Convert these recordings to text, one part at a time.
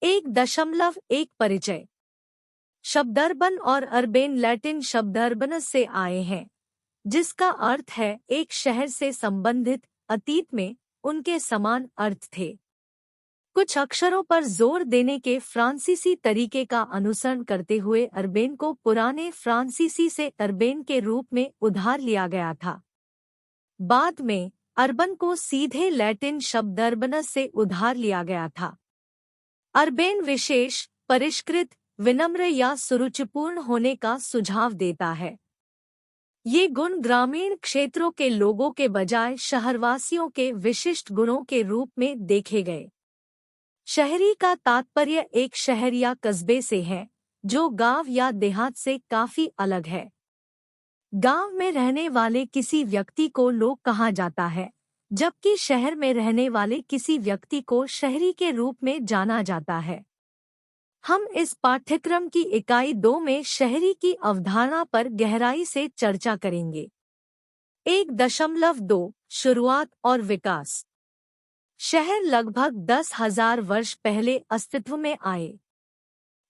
1.1 परिचय। शब्दर्बन और urbane Latin शब्दर्बनस से आए हैं, जिसका अर्थ है एक शहर से संबंधित। अतीत में उनके समान अर्थ थे। कुछ अक्षरों पर जोर देने के फ्रांसीसी तरीके का अनुसरण करते हुए अर्बेन को पुराने फ्रांसीसी से अर्बेन के रूप में उधार लिया गया था। बाद में अर्बन को सीधे लैटिन शब्द अर्बनस से उधार लिया गया था। अर्बेन विशेष, परिष्कृत, विनम्र या सुरुचिपूर्ण होने का सुझाव देता है। ये गुण ग्रामीण क्षेत्रों के लोगों के बजाय शहरवासियों के विशिष्ट गुणों के रूप में देखे गए। शहरी का तात्पर्य एक शहर या कस्बे से है जो गांव या देहात से काफी अलग है। गांव में रहने वाले किसी व्यक्ति को लोग कहा जाता है, जबकि शहर में रहने वाले किसी व्यक्ति को शहरी के रूप में जाना जाता है। हम इस पाठ्यक्रम की इकाई 2 में शहरी की अवधारणा पर गहराई से चर्चा करेंगे। 1.2 शुरुआत और विकास। शहर लगभग 10,000 वर्ष पहले अस्तित्व में आए।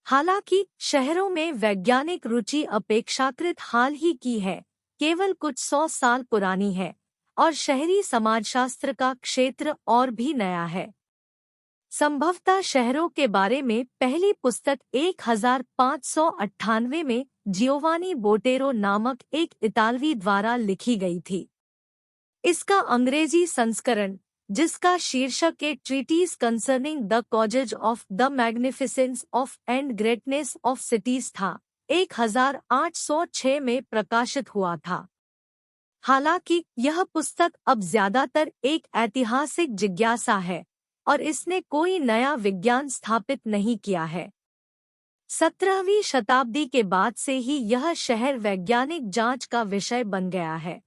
हालांकि शहरों में वैज्ञानिक रुचि अपेक्षाकृत हाल ही की है, केवल कुछ 100 साल पुरानी है, और शहरी समाजशास्त्र का क्षेत्र और भी नया है। संभवतः शहरों के बारे में पहली पुस्तक 1598 में जियोवानी बोटेरो नामक एक इतालवी द्वारा लिखी गई थी। इसका अंग्रेजी संस्करण, जिसका शीर्षक a treatise concerning the causes of the magnificence of and greatness of cities था, 1806 में प्रकाशित हुआ था। हालांकि यह पुस्तक अब ज्यादातर एक ऐतिहासिक जिज्ञासा है और इसने कोई नया विज्ञान स्थापित नहीं किया है। 17वीं शताब्दी के बाद से ही यह शहर वैज्ञानिक जांच का विषय बन गया है।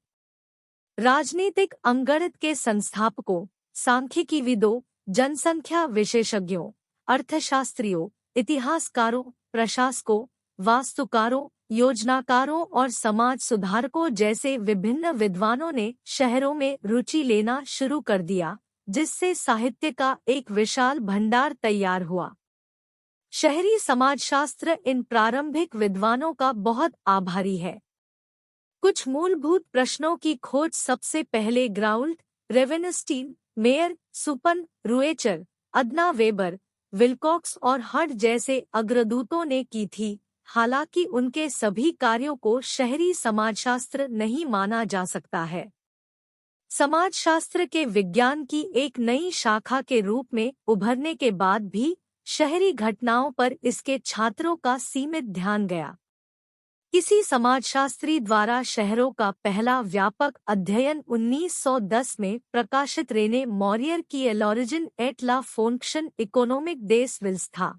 राजनीतिक अंगणित के संस्थापकों, सांख्यिकीविदों, जनसंख्या विशेषज्ञों, अर्थशास्त्रियों, इतिहासकारों, प्रशासकों, वास्तुकारों, योजनाकारों और समाज सुधारकों जैसे विभिन्न विद्वानों ने शहरों में रुचि लेना शुरू कर दिया, जिससे साहित्य का एक विशाल भंडार तैयार हुआ। शहरी समाजशास्त्र इन प्रारंभिक विद्वानों का बहुत आभारी है। कुछ मूलभूत प्रश्नों की खोज सबसे पहले ग्राउल्ट, रेवेनस्टीन, मेयर, सुपन, रुएचर, अदना वेबर, विल्कॉक्स और हड जैसे अग्रदूतों ने की थी। हालांकि उनके सभी कार्यों को शहरी समाजशास्त्र नहीं माना जा सकता है। समाजशास्त्र के विज्ञान की एक नई शाखा के रूप में उभरने के बाद भी शहरी घटनाओं पर इसके छात्रों का सीमित ध्यान गया। किसी समाजशास्त्री द्वारा शहरों का पहला व्यापक अध्ययन 1910 में प्रकाशित रेने मॉरियर की एलॉरिजिन एट ला फंक्शन इकोनॉमिक देस विल्स था।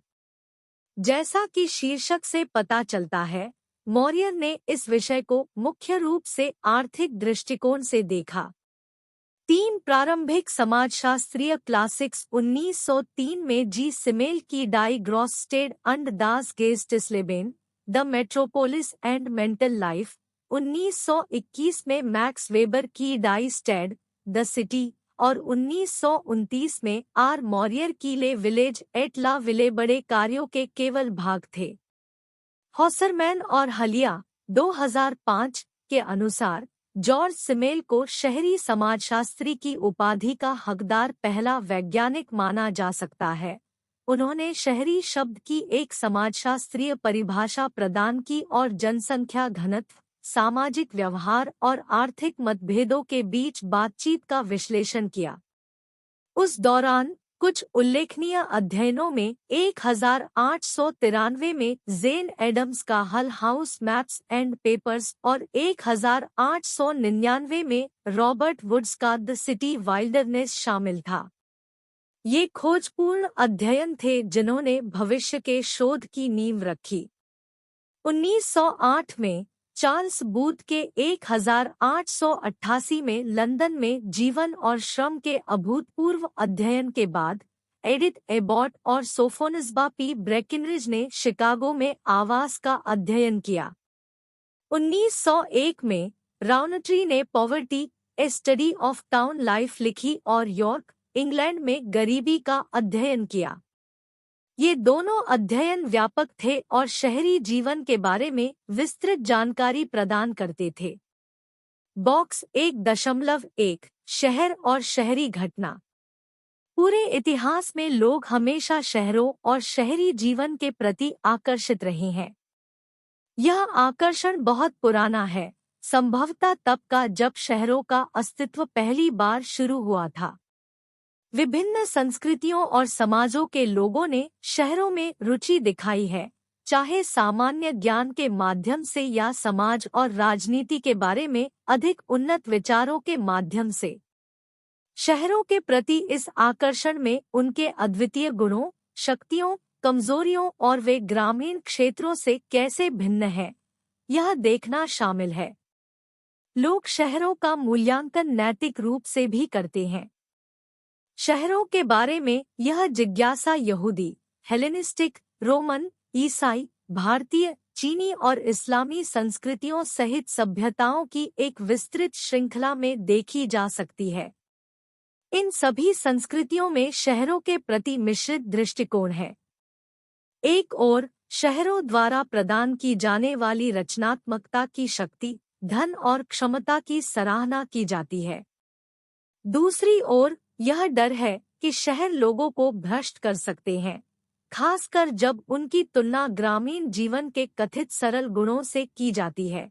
जैसा कि शीर्षक से पता चलता है, मॉरियर ने इस विषय को मुख्य रूप से आर्थिक दृष्टिकोण से देखा। 3 प्रारंभिक समाजशास्त्रीय क्लासिक्स 1903 में जी सिमेल की डाई ग्रॉसस्टेड अंड दास गेस्टिसलेबेन, the metropolis and mental life, 1921 में मैक्स वेबर की डाई स्टेड, द सिटी, और 1929 में आर मॉरियर की ले विलेज एट ला विले बड़े कार्यों के केवल भाग थे। हॉसरमैन और हलिया 2005 के अनुसार जॉर्ज सिमेल को शहरी समाजशास्त्री की उपाधि का हकदार पहला वैज्ञानिक माना जा सकता है। उन्होंने शहरी शब्द की एक समाजशास्त्रीय परिभाषा प्रदान की और जनसंख्या घनत्व, सामाजिक व्यवहार और आर्थिक मतभेदों के बीच बातचीत का विश्लेषण किया। उस दौरान कुछ उल्लेखनीय अध्ययनों में 1893 में जेन एडम्स का हल हाउस मैप्स एंड पेपर्स और 1899 में रॉबर्ट वुड्स का द सिटी वाइल्डरनेस शामिल था। ये खोजपूर्ण अध्ययन थे जिन्होंने भविष्य के शोध की नींव रखी। 1908 में चार्ल्स बूथ के 1888 में लंदन में जीवन और श्रम के अभूतपूर्व अध्ययन के बाद एडिथ एबॉट और सोफोनिस्बा पी ब्रेकिनरिज ने शिकागो में आवास का अध्ययन किया। 1901 में राउनट्री ने poverty, A study of town life लिखी और यॉर्क, इंग्लैंड में गरीबी का अध्ययन किया। ये दोनों अध्ययन व्यापक थे और शहरी जीवन के बारे में विस्तृत जानकारी प्रदान करते थे। बॉक्स 1.1 शहर और शहरी घटना। पूरे इतिहास में लोग हमेशा शहरों और शहरी जीवन के प्रति आकर्षित रहे हैं। यह आकर्षण बहुत पुराना है, संभवतः तब का जब शहरों का अस्तित्व पहली बार शुरू हुआ था। विभिन्न संस्कृतियों और समाजों के लोगों ने शहरों में रुचि दिखाई है, चाहे सामान्य ज्ञान के माध्यम से या समाज और राजनीति के बारे में अधिक उन्नत विचारों के माध्यम से। शहरों के प्रति इस आकर्षण में उनके अद्वितीय गुणों, शक्तियों, कमजोरियों और वे ग्रामीण क्षेत्रों से कैसे भिन्न हैं, यह देखना शामिल है। लोग शहरों का मूल्यांकन नैतिक रूप से भी करते हैं। शहरों के बारे में यह जिज्ञासा यहूदी, हेलेनिस्टिक, रोमन, ईसाई, भारतीय, चीनी और इस्लामी संस्कृतियों सहित सभ्यताओं की एक विस्तृत श्रृंखला में देखी जा सकती है। इन सभी संस्कृतियों में शहरों के प्रति मिश्रित दृष्टिकोण है। एक ओर शहरों द्वारा प्रदान की जाने वाली रचनात्मकता की शक्ति, धन और क्षमता की सराहना की जाती है। दूसरी ओर यह डर है कि शहर लोगों को भ्रष्ट कर सकते हैं, खासकर जब उनकी तुलना ग्रामीण जीवन के कथित सरल गुणों से की जाती है।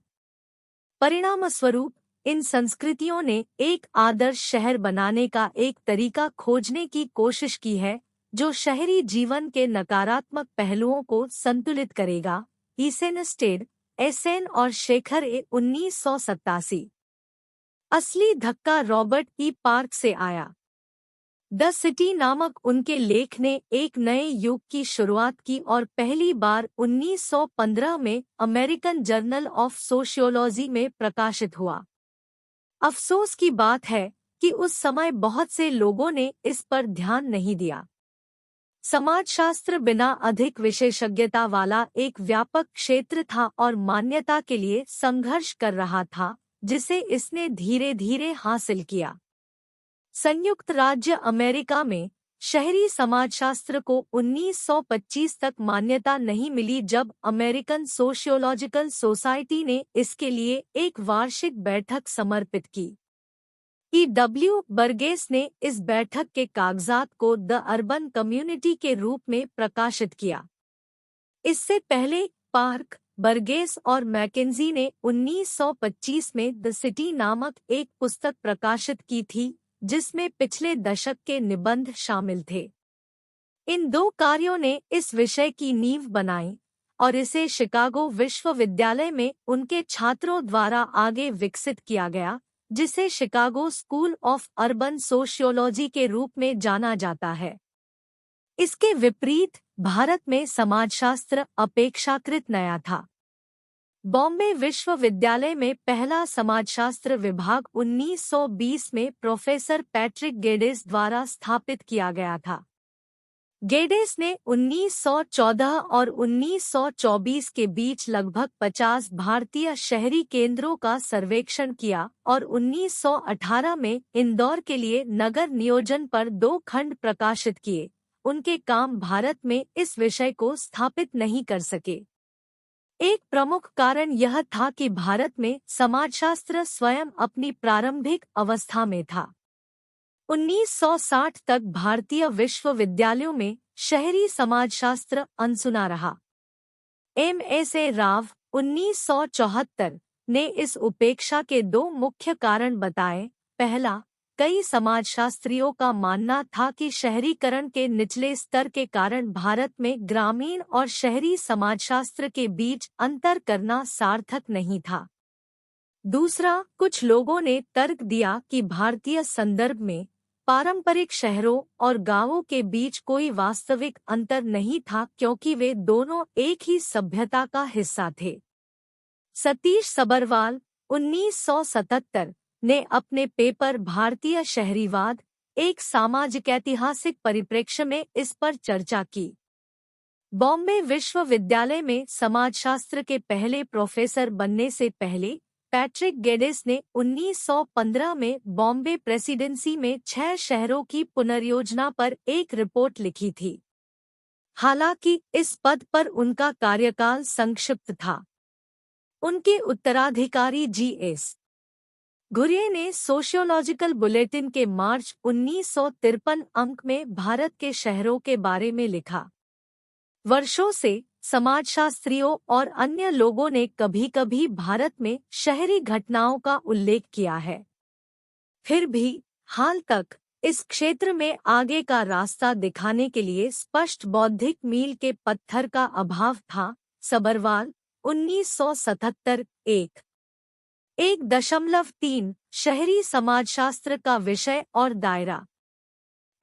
परिणामस्वरूप इन संस्कृतियों ने एक आदर्श शहर बनाने का एक तरीका खोजने की कोशिश की है जो शहरी जीवन के नकारात्मक पहलुओं को संतुलित करेगा। ईसेनस्टेड, एसएन और शेखर 1987। असली धक्का रॉबर्ट ई पार्क से आया। द सिटी नामक उनके लेख ने एक नए युग की शुरुआत की और पहली बार 1915 में अमेरिकन जर्नल ऑफ सोशियोलॉजी में प्रकाशित हुआ। अफसोस की बात है कि उस समय बहुत से लोगों ने इस पर ध्यान नहीं दिया। समाजशास्त्र बिना अधिक विशेषज्ञता वाला एक व्यापक क्षेत्र था और मान्यता के लिए संघर्ष कर रहा था, जिसे इसने धीरे धीरे हासिल किया। संयुक्त राज्य अमेरिका में शहरी समाजशास्त्र को 1925 तक मान्यता नहीं मिली जब अमेरिकन सोशियोलॉजिकल सोसाइटी ने इसके लिए एक वार्षिक बैठक समर्पित की। E.W. बर्गेस ने इस बैठक के कागजात को द अर्बन कम्युनिटी के रूप में प्रकाशित किया। इससे पहले पार्क, बर्गेस और मैकेंजी ने 1925 में द सिटी नामक एक पुस्तक प्रकाशित की थी, जिसमें पिछले दशक के निबंध शामिल थे। इन दो कार्यों ने इस विषय की नींव बनाई और इसे शिकागो विश्वविद्यालय में उनके छात्रों द्वारा आगे विकसित किया गया, जिसे Chicago school of urban sociology के रूप में जाना जाता है। इसके विपरीत भारत में समाजशास्त्र अपेक्षाकृत नया था। बॉम्बे विश्वविद्यालय में पहला समाजशास्त्र विभाग 1920 में प्रोफेसर पैट्रिक गेडेस द्वारा स्थापित किया गया था। गेडेस ने 1914 और 1924 के बीच लगभग 50 भारतीय शहरी केंद्रों का सर्वेक्षण किया और 1918 में इंदौर के लिए नगर नियोजन पर 2 खंड प्रकाशित किए। उनके काम भारत में इस विषय को स्थापित नहीं कर सके। एक प्रमुख कारण यह था कि भारत में समाजशास्त्र स्वयं अपनी प्रारंभिक अवस्था में था। 1960 तक भारतीय विश्वविद्यालयों में शहरी समाजशास्त्र अनसुना रहा। M.S.A. राव 1974 ने इस उपेक्षा के 2 मुख्य कारण बताए। पहला, कई समाजशास्त्रियों का मानना था कि शहरीकरण के निचले स्तर के कारण भारत में ग्रामीण और शहरी समाजशास्त्र के बीच अंतर करना सार्थक नहीं था। दूसरा, कुछ लोगों ने तर्क दिया कि भारतीय संदर्भ में पारंपरिक शहरों और गांवों के बीच कोई वास्तविक अंतर नहीं था क्योंकि वे दोनों एक ही सभ्यता का हिस्सा थे। सतीश सबरवाल 1977 ने अपने पेपर भारतीय शहरीवाद, एक सामाजिक ऐतिहासिक परिप्रेक्ष्य में इस पर चर्चा की। बॉम्बे विश्वविद्यालय में समाजशास्त्र के पहले प्रोफेसर बनने से पहले पैट्रिक गेडेस ने 1915 में बॉम्बे प्रेसिडेंसी में 6 शहरों की पुनर्योजना पर एक रिपोर्ट लिखी थी। हालांकि इस पद पर उनका कार्यकाल संक्षिप्त था। उनके उत्तराधिकारी जी.एस. घुरिये ने सोशियोलॉजिकल बुलेटिन के मार्च 1953 अंक में भारत के शहरों के बारे में लिखा। वर्षों से समाजशास्त्रियों और अन्य लोगों ने कभी-कभी भारत में शहरी घटनाओं का उल्लेख किया है। फिर भी हाल तक इस क्षेत्र में आगे का रास्ता दिखाने के लिए स्पष्ट बौद्धिक मील के पत्थर का अभाव था। सबरवाल 1977 1.3 शहरी समाजशास्त्र का विषय और दायरा।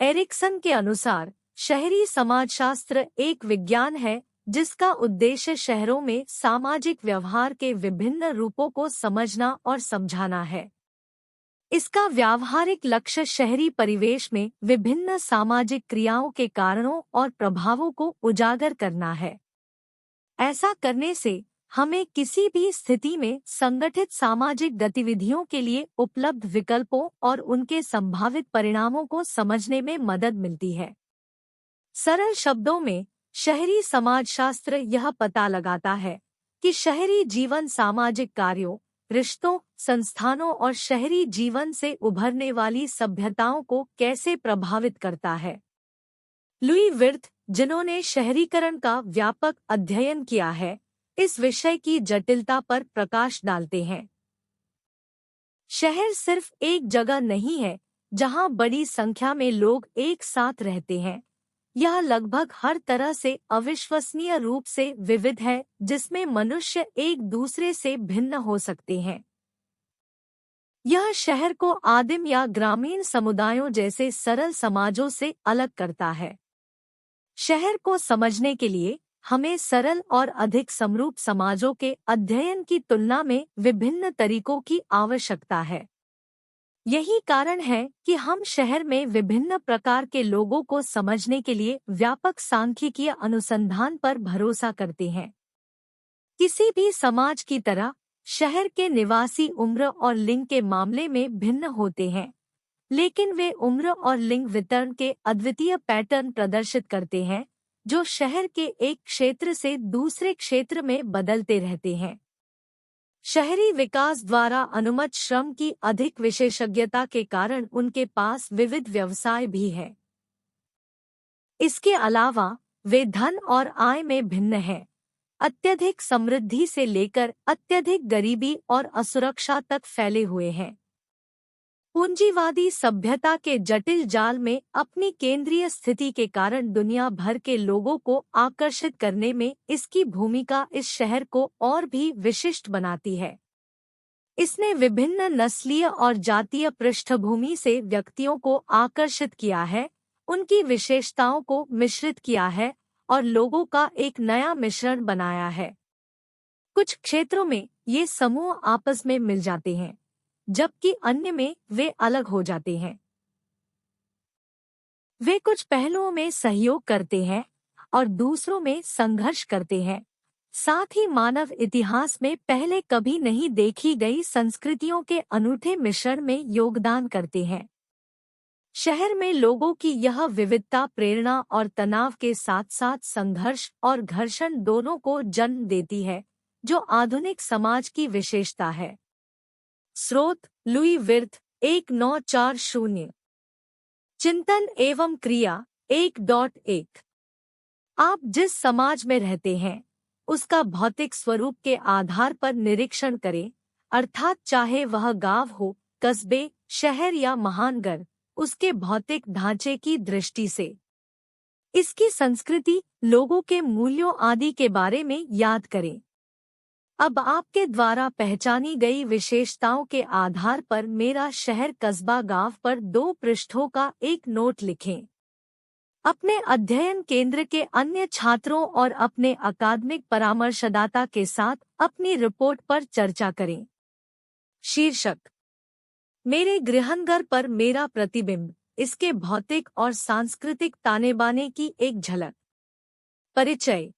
एरिक्सन के अनुसार शहरी समाजशास्त्र एक विज्ञान है जिसका उद्देश्य शहरों में सामाजिक व्यवहार के विभिन्न रूपों को समझना और समझाना है। इसका व्यावहारिक लक्ष्य शहरी परिवेश में विभिन्न सामाजिक क्रियाओं के कारणों और प्रभावों को उजागर करना है। ऐसा करने से हमें किसी भी स्थिति में संगठित सामाजिक गतिविधियों के लिए उपलब्ध विकल्पों और उनके संभावित परिणामों को समझने में मदद मिलती है। सरल शब्दों में शहरी समाजशास्त्र यह पता लगाता है कि शहरी जीवन सामाजिक कार्यों, रिश्तों, संस्थानों और शहरी जीवन से उभरने वाली सभ्यताओं को कैसे प्रभावित करता है। लुई विर्थ, जिन्होंने शहरीकरण का व्यापक अध्ययन किया है, इस विषय की जटिलता पर प्रकाश डालते हैं। शहर सिर्फ एक जगह नहीं है जहां बड़ी संख्या में लोग एक साथ रहते हैं। यह लगभग हर तरह से अविश्वसनीय रूप से विविध है, जिसमें मनुष्य एक दूसरे से भिन्न हो सकते हैं। यह शहर को आदिम या ग्रामीण समुदायों जैसे सरल समाजों से अलग करता है। शहर को समझने के लिए हमें सरल और अधिक समरूप समाजों के अध्ययन की तुलना में विभिन्न तरीकों की आवश्यकता है। यही कारण है कि हम शहर में विभिन्न प्रकार के लोगों को समझने के लिए व्यापक सांख्यिकीय अनुसंधान पर भरोसा करते हैं। किसी भी समाज की तरह शहर के निवासी उम्र और लिंग के मामले में भिन्न होते हैं, लेकिन वे उम्र और लिंग वितरण के अद्वितीय पैटर्न प्रदर्शित करते हैं जो शहर के एक क्षेत्र से दूसरे क्षेत्र में बदलते रहते हैं। शहरी विकास द्वारा अनुमत श्रम की अधिक विशेषज्ञता के कारण उनके पास विविध व्यवसाय भी है। इसके अलावा वे धन और आय में भिन्न हैं, अत्यधिक समृद्धि से लेकर अत्यधिक गरीबी और असुरक्षा तक फैले हुए हैं। पूंजीवादी सभ्यता के जटिल जाल में अपनी केंद्रीय स्थिति के कारण दुनिया भर के लोगों को आकर्षित करने में इसकी भूमिका इस शहर को और भी विशिष्ट बनाती है। इसने विभिन्न नस्लीय और जातीय पृष्ठभूमि से व्यक्तियों को आकर्षित किया है, उनकी विशेषताओं को मिश्रित किया है और लोगों का एक नया मिश्रण बनाया है। कुछ क्षेत्रों में ये समूह आपस में मिल जाते हैं, जबकि अन्य में वे अलग हो जाते हैं। वे कुछ पहलुओं में सहयोग करते हैं और दूसरों में संघर्ष करते हैं। साथ ही मानव इतिहास में पहले कभी नहीं देखी गई संस्कृतियों के अनूठे मिश्रण में योगदान करते हैं। शहर में लोगों की यह विविधता प्रेरणा और तनाव के साथ साथ संघर्ष और घर्षण दोनों को जन्म देती है, जो आधुनिक समाज की विशेषता है। स्रोत लुई विर्थ 1940। चिंतन एवं क्रिया 1.1। आप जिस समाज में रहते हैं उसका भौतिक स्वरूप के आधार पर निरीक्षण करें, अर्थात चाहे वह गांव हो, कस्बे, शहर या महानगर, उसके भौतिक ढांचे की दृष्टि से इसकी संस्कृति, लोगों के मूल्यों आदि के बारे में याद करें। अब आपके द्वारा पहचानी गई विशेषताओं के आधार पर मेरा शहर कस्बा गांव पर 2 पृष्ठों का एक नोट लिखें। अपने अध्ययन केंद्र के अन्य छात्रों और अपने अकादमिक परामर्शदाता के साथ अपनी रिपोर्ट पर चर्चा करें। शीर्षक: मेरे गृहनगर पर मेरा प्रतिबिंब, इसके भौतिक और सांस्कृतिक ताने-बाने की एक झलक। परिचय: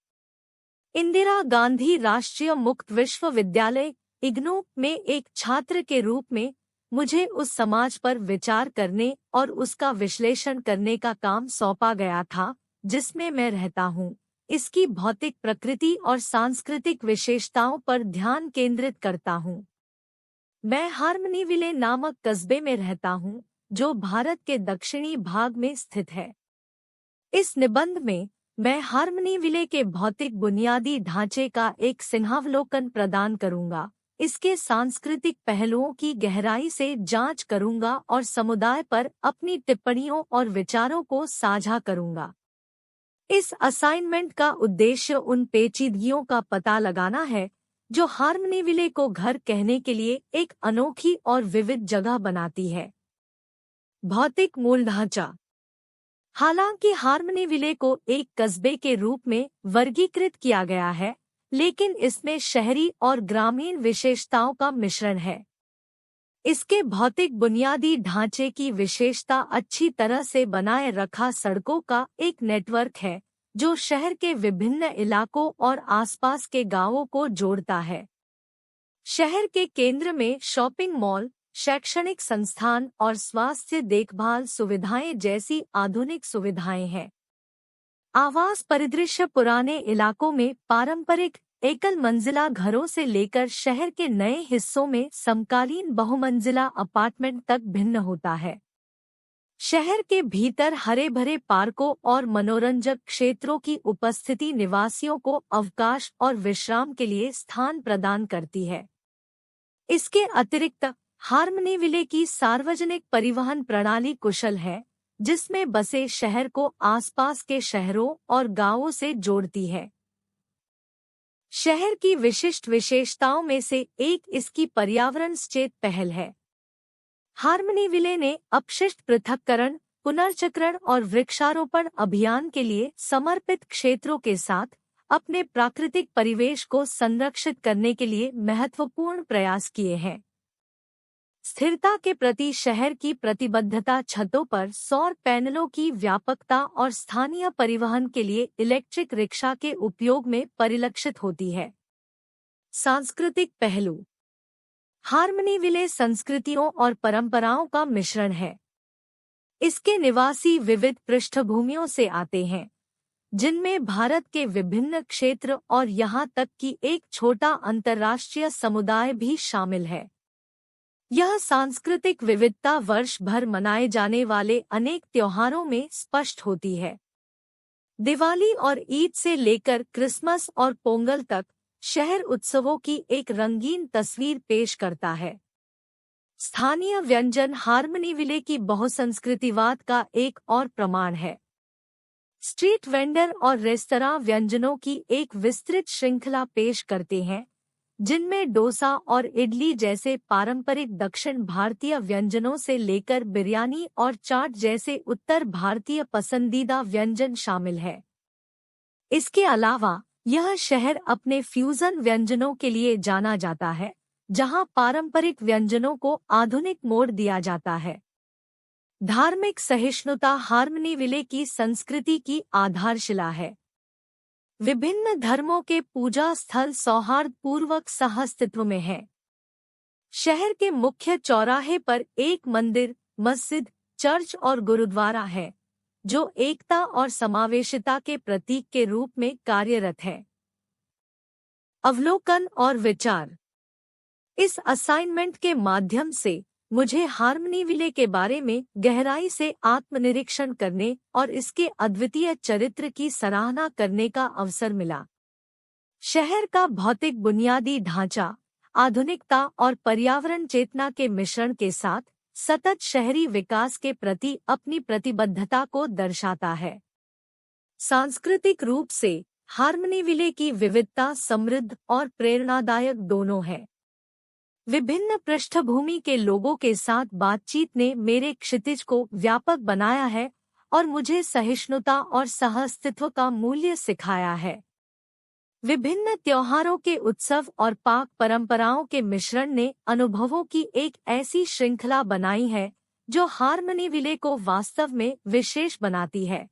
इंदिरा गांधी राष्ट्रीय मुक्त विश्वविद्यालय इग्नू में एक छात्र के रूप में मुझे उस समाज पर विचार करने और उसका विश्लेषण करने का काम सौंपा गया था जिसमें मैं रहता हूँ, इसकी भौतिक प्रकृति और सांस्कृतिक विशेषताओं पर ध्यान केंद्रित करता हूँ। मैं हार्मनीविले नामक कस्बे में रहता हूँ, जो भारत के दक्षिणी भाग में स्थित है। इस निबंध में मैं हार्मनीविले के भौतिक बुनियादी ढांचे का एक सिंहावलोकन प्रदान करूंगा, इसके सांस्कृतिक पहलुओं की गहराई से जांच करूंगा और समुदाय पर अपनी टिप्पणियों और विचारों को साझा करूंगा। इस असाइनमेंट का उद्देश्य उन पेचीदगियों का पता लगाना है जो हार्मनीविले को घर कहने के लिए एक अनोखी और विविध जगह बनाती है। भौतिक मूल ढांचा। हालांकि हार्मनीविले को एक कस्बे के रूप में वर्गीकृत किया गया है, लेकिन इसमें शहरी और ग्रामीण विशेषताओं का मिश्रण है। इसके भौतिक बुनियादी ढांचे की विशेषता अच्छी तरह से बनाए रखा सड़कों का एक नेटवर्क है, जो शहर के विभिन्न इलाकों और आसपास के गांवों को जोड़ता है। शहर के केंद्र में शॉपिंग मॉल, शैक्षणिक संस्थान और स्वास्थ्य देखभाल सुविधाएं जैसी आधुनिक सुविधाएं हैं। आवास परिदृश्य पुराने इलाकों में पारंपरिक एकल मंजिला घरों से लेकर शहर के नए हिस्सों में समकालीन बहुमंजिला अपार्टमेंट तक भिन्न होता है। शहर के भीतर हरे भरे पार्कों और मनोरंजक क्षेत्रों की उपस्थिति निवासियों को अवकाश और विश्राम के लिए स्थान प्रदान करती है। इसके अतिरिक्त हार्मनीविले की सार्वजनिक परिवहन प्रणाली कुशल है, जिसमें बसें शहर को आसपास के शहरों और गांवों से जोड़ती है। शहर की विशिष्ट विशेषताओं में से एक इसकी पर्यावरण सचेत पहल है। हार्मनीविले ने अपशिष्ट पृथक्करण, पुनर्चक्रण और वृक्षारोपण अभियान के लिए समर्पित क्षेत्रों के साथ अपने प्राकृतिक परिवेश को संरक्षित करने के लिए महत्वपूर्ण प्रयास किए हैं। स्थिरता के प्रति शहर की प्रतिबद्धता छतों पर सौर पैनलों की व्यापकता और स्थानीय परिवहन के लिए इलेक्ट्रिक रिक्शा के उपयोग में परिलक्षित होती है। सांस्कृतिक पहलू। हार्मनीविले संस्कृतियों और परंपराओं का मिश्रण है। इसके निवासी विविध पृष्ठभूमियों से आते हैं, जिनमें भारत के विभिन्न क्षेत्र और यहाँ तक कि एक छोटा अंतर्राष्ट्रीय समुदाय भी शामिल है। यह सांस्कृतिक विविधता वर्ष भर मनाए जाने वाले अनेक त्योहारों में स्पष्ट होती है। दिवाली और ईद से लेकर क्रिसमस और पोंगल तक शहर उत्सवों की एक रंगीन तस्वीर पेश करता है। स्थानीय व्यंजन हार्मनीविले की बहुसंस्कृतिवाद का एक और प्रमाण है। स्ट्रीट वेंडर और रेस्तरां व्यंजनों की एक विस्तृत श्रृंखला पेश करते हैं, जिनमें डोसा और इडली जैसे पारंपरिक दक्षिण भारतीय व्यंजनों से लेकर बिरयानी और चाट जैसे उत्तर भारतीय पसंदीदा व्यंजन शामिल है। इसके अलावा यह शहर अपने फ्यूजन व्यंजनों के लिए जाना जाता है, जहां पारंपरिक व्यंजनों को आधुनिक मोड़ दिया जाता है। धार्मिक सहिष्णुता हार्मनीविले की संस्कृति की आधारशिला है। विभिन्न धर्मों के पूजा स्थल सौहार्दपूर्वक सहअस्तित्व में हैं। शहर के मुख्य चौराहे पर एक मंदिर, मस्जिद, चर्च और गुरुद्वारा है, जो एकता और समावेशिता के प्रतीक के रूप में कार्यरत है। अवलोकन और विचार। इस असाइनमेंट के माध्यम से मुझे हार्मनीविले के बारे में गहराई से आत्मनिरीक्षण करने और इसके अद्वितीय चरित्र की सराहना करने का अवसर मिला। शहर का भौतिक बुनियादी ढांचा, आधुनिकता और पर्यावरण चेतना के मिश्रण के साथ सतत शहरी विकास के प्रति अपनी प्रतिबद्धता को दर्शाता है। सांस्कृतिक रूप से हार्मनीविले की विविधता समृद्ध और प्रेरणादायक दोनों है। विभिन्न पृष्ठभूमि के लोगों के साथ बातचीत ने मेरे क्षितिज को व्यापक बनाया है और मुझे सहिष्णुता और सहअस्तित्व का मूल्य सिखाया है। विभिन्न त्योहारों के उत्सव और पाक परंपराओं के मिश्रण ने अनुभवों की एक ऐसी श्रृंखला बनाई है जो हार्मनीविले को वास्तव में विशेष बनाती है।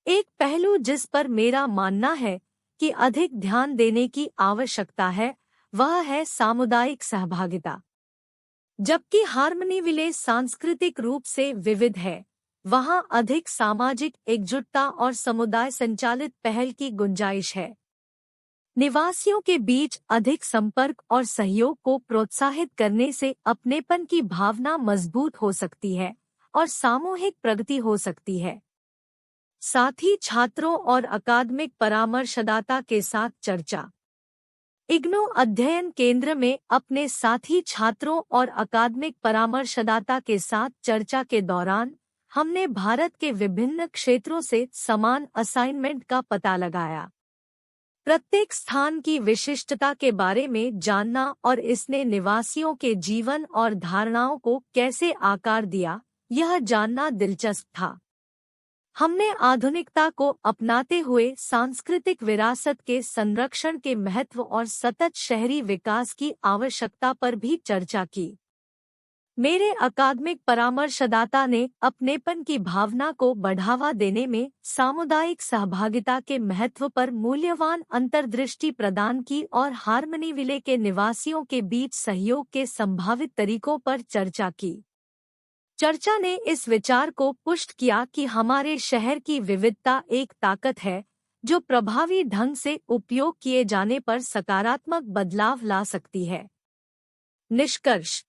एक पहलू जिस पर मेरा मानना है कि अधिक ध्यान देने की आवश्यकता है, वह है सामुदायिक सहभागिता। जबकि हार्मनीविले सांस्कृतिक रूप से विविध है, वहाँ अधिक सामाजिक एकजुटता और समुदाय संचालित पहल की गुंजाइश है। निवासियों के बीच अधिक संपर्क और सहयोग को प्रोत्साहित करने से अपनेपन की भावना मजबूत हो सकती है और सामूहिक प्रगति हो सकती है। साथ ही छात्रों और अकादमिक परामर्शदाता के साथ चर्चा। इग्नू अध्ययन केंद्र में अपने साथी छात्रों और अकादमिक परामर्शदाता के साथ चर्चा के दौरान हमने भारत के विभिन्न क्षेत्रों से समान असाइनमेंट का पता लगाया। प्रत्येक स्थान की विशिष्टता के बारे में जानना और इसने निवासियों के जीवन और धारणाओं को कैसे आकार दिया, यह जानना दिलचस्प था। हमने आधुनिकता को अपनाते हुए सांस्कृतिक विरासत के संरक्षण के महत्व और सतत शहरी विकास की आवश्यकता पर भी चर्चा की। मेरे अकादमिक परामर्शदाता ने अपनेपन की भावना को बढ़ावा देने में सामुदायिक सहभागिता के महत्व पर मूल्यवान अंतर्दृष्टि प्रदान की और हार्मनीविले के निवासियों के बीच सहयोग के संभावित तरीकों पर चर्चा की। चर्चा ने इस विचार को पुष्ट किया कि हमारे शहर की विविधता एक ताकत है जो प्रभावी ढंग से उपयोग किए जाने पर सकारात्मक बदलाव ला सकती है। निष्कर्ष।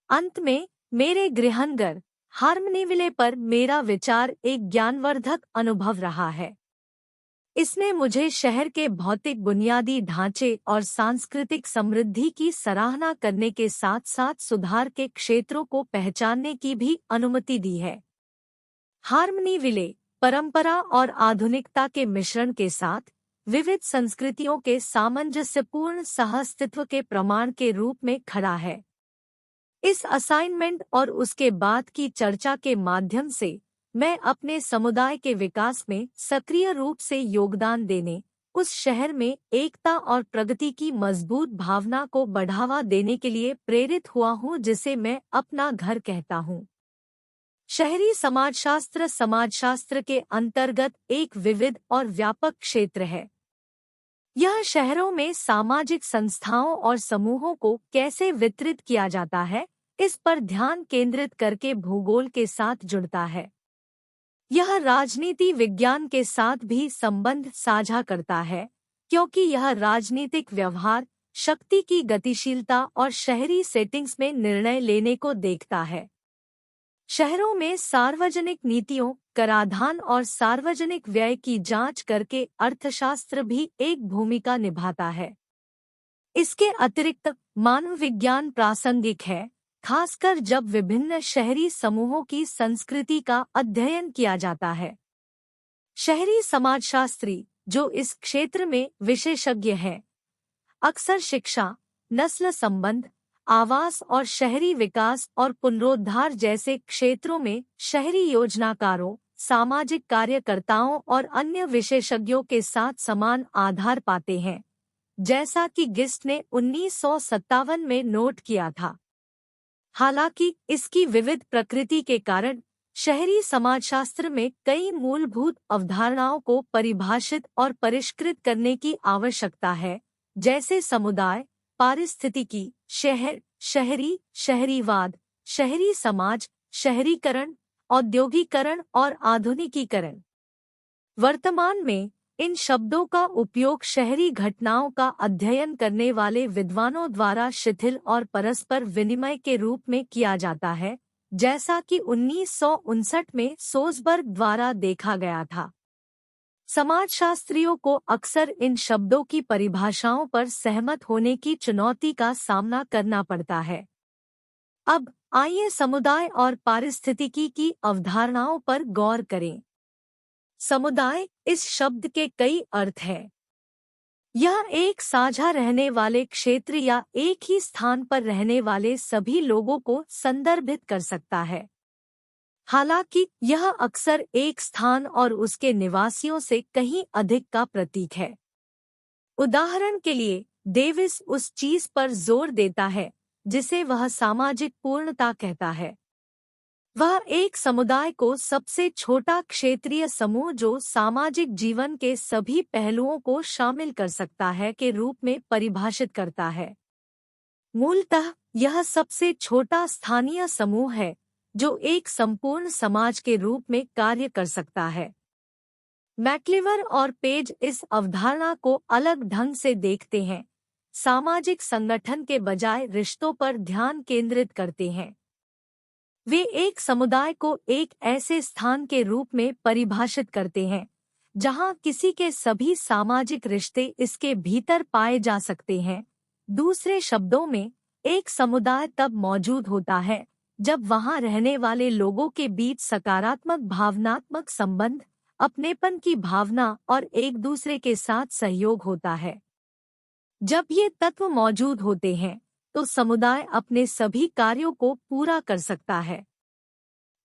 अंत में मेरे गृहनगर हार्मनीविले पर मेरा विचार एक ज्ञानवर्धक अनुभव रहा है। इसने मुझे शहर के भौतिक बुनियादी ढांचे और सांस्कृतिक समृद्धि की सराहना करने के साथ साथ सुधार के क्षेत्रों को पहचानने की भी अनुमति दी है। हार्मनीविले परंपरा और आधुनिकता के मिश्रण के साथ विविध संस्कृतियों के सामंजस्यपूर्ण सहअस्तित्व के प्रमाण के रूप में खड़ा है। इस असाइनमेंट और उसके बाद की चर्चा के माध्यम से मैं अपने समुदाय के विकास में सक्रिय रूप से योगदान देने, उस शहर में एकता और प्रगति की मजबूत भावना को बढ़ावा देने के लिए प्रेरित हुआ हूँ जिसे मैं अपना घर कहता हूँ। शहरी समाजशास्त्र के अंतर्गत एक विविध और व्यापक क्षेत्र है। यह शहरों में सामाजिक संस्थाओं और समूहों को कैसे वितरित किया जाता है, इस पर ध्यान केंद्रित करके भूगोल के साथ जुड़ता है। यह राजनीति विज्ञान के साथ भी संबंध साझा करता है, क्योंकि यह राजनीतिक व्यवहार, शक्ति की गतिशीलता और शहरी सेटिंग्स में निर्णय लेने को देखता है। शहरों में सार्वजनिक नीतियों, कराधान और सार्वजनिक व्यय की जांच करके अर्थशास्त्र भी एक भूमिका निभाता है। इसके अतिरिक्त मानव विज्ञान प्रासंगिक है, खासकर जब विभिन्न शहरी समूहों की संस्कृति का अध्ययन किया जाता है। शहरी समाजशास्त्री, जो इस क्षेत्र में विशेषज्ञ हैं, अक्सर शिक्षा, नस्ल संबंध, आवास और शहरी विकास और पुनरुद्धार जैसे क्षेत्रों में शहरी योजनाकारों, सामाजिक कार्यकर्ताओं और अन्य विशेषज्ञों के साथ समान आधार पाते हैं, जैसा कि गिस्ट ने 1957 में नोट किया था। हालांकि इसकी विविध प्रकृति के कारण शहरी समाजशास्त्र में कई मूलभूत अवधारणाओं को परिभाषित और परिष्कृत करने की आवश्यकता है, जैसे समुदाय, पारिस्थितिकी, शहर, शहरी, शहरीवाद, शहरी समाज, शहरीकरण, औद्योगिकरण और आधुनिकीकरण। वर्तमान में इन शब्दों का उपयोग शहरी घटनाओं का अध्ययन करने वाले विद्वानों द्वारा शिथिल और परस्पर विनिमय के रूप में किया जाता है, जैसा कि 1959 में सोसबर्ग द्वारा देखा गया था। समाजशास्त्रियों को अक्सर इन शब्दों की परिभाषाओं पर सहमत होने की चुनौती का सामना करना पड़ता है। अब आइए समुदाय और पारिस्थितिकी की अवधारणाओं पर गौर करें। समुदाय इस शब्द के कई अर्थ हैं। यह एक साझा रहने वाले क्षेत्र या एक ही स्थान पर रहने वाले सभी लोगों को संदर्भित कर सकता है। हालांकि यह अक्सर एक स्थान और उसके निवासियों से कहीं अधिक का प्रतीक है। उदाहरण के लिए, डेविस उस चीज पर जोर देता है जिसे वह सामाजिक पूर्णता कहता है। वह एक समुदाय को सबसे छोटा क्षेत्रीय समूह जो सामाजिक जीवन के सभी पहलुओं को शामिल कर सकता है के रूप में परिभाषित करता है। मूलतः यह सबसे छोटा स्थानीय समूह है जो एक संपूर्ण समाज के रूप में कार्य कर सकता है। मैक्लिवर और पेज इस अवधारणा को अलग ढंग से देखते हैं, सामाजिक संगठन के बजाय रिश्तों पर ध्यान केंद्रित करते हैं। वे एक समुदाय को एक ऐसे स्थान के रूप में परिभाषित करते हैं जहां किसी के सभी सामाजिक रिश्ते इसके भीतर पाए जा सकते हैं। दूसरे शब्दों में, एक समुदाय तब मौजूद होता है जब वहां रहने वाले लोगों के बीच सकारात्मक भावनात्मक संबंध, अपनेपन की भावना और एक दूसरे के साथ सहयोग होता है। जब ये तत्व मौजूद होते हैं तो समुदाय अपने सभी कार्यों को पूरा कर सकता है।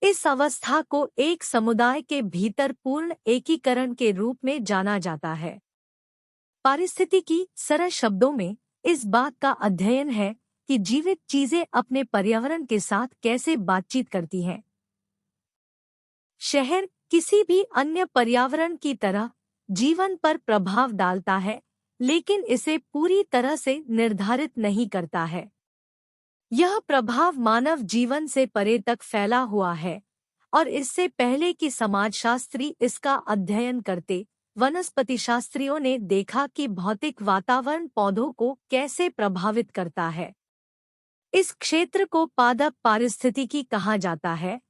इस अवस्था को एक समुदाय के भीतर पूर्ण एकीकरण के रूप में जाना जाता है। पारिस्थितिकी सरल शब्दों में इस बात का अध्ययन है कि जीवित चीजें अपने पर्यावरण के साथ कैसे बातचीत करती हैं। शहर किसी भी अन्य पर्यावरण की तरह जीवन पर प्रभाव डालता है, लेकिन इसे पूरी तरह से निर्धारित नहीं करता है। यह प्रभाव मानव जीवन से परे तक फैला हुआ है और इससे पहले कि समाजशास्त्री इसका अध्ययन करते, वनस्पतिशास्त्रियों ने देखा कि भौतिक वातावरण पौधों को कैसे प्रभावित करता है। इस क्षेत्र को पादप पारिस्थितिकी कहा जाता है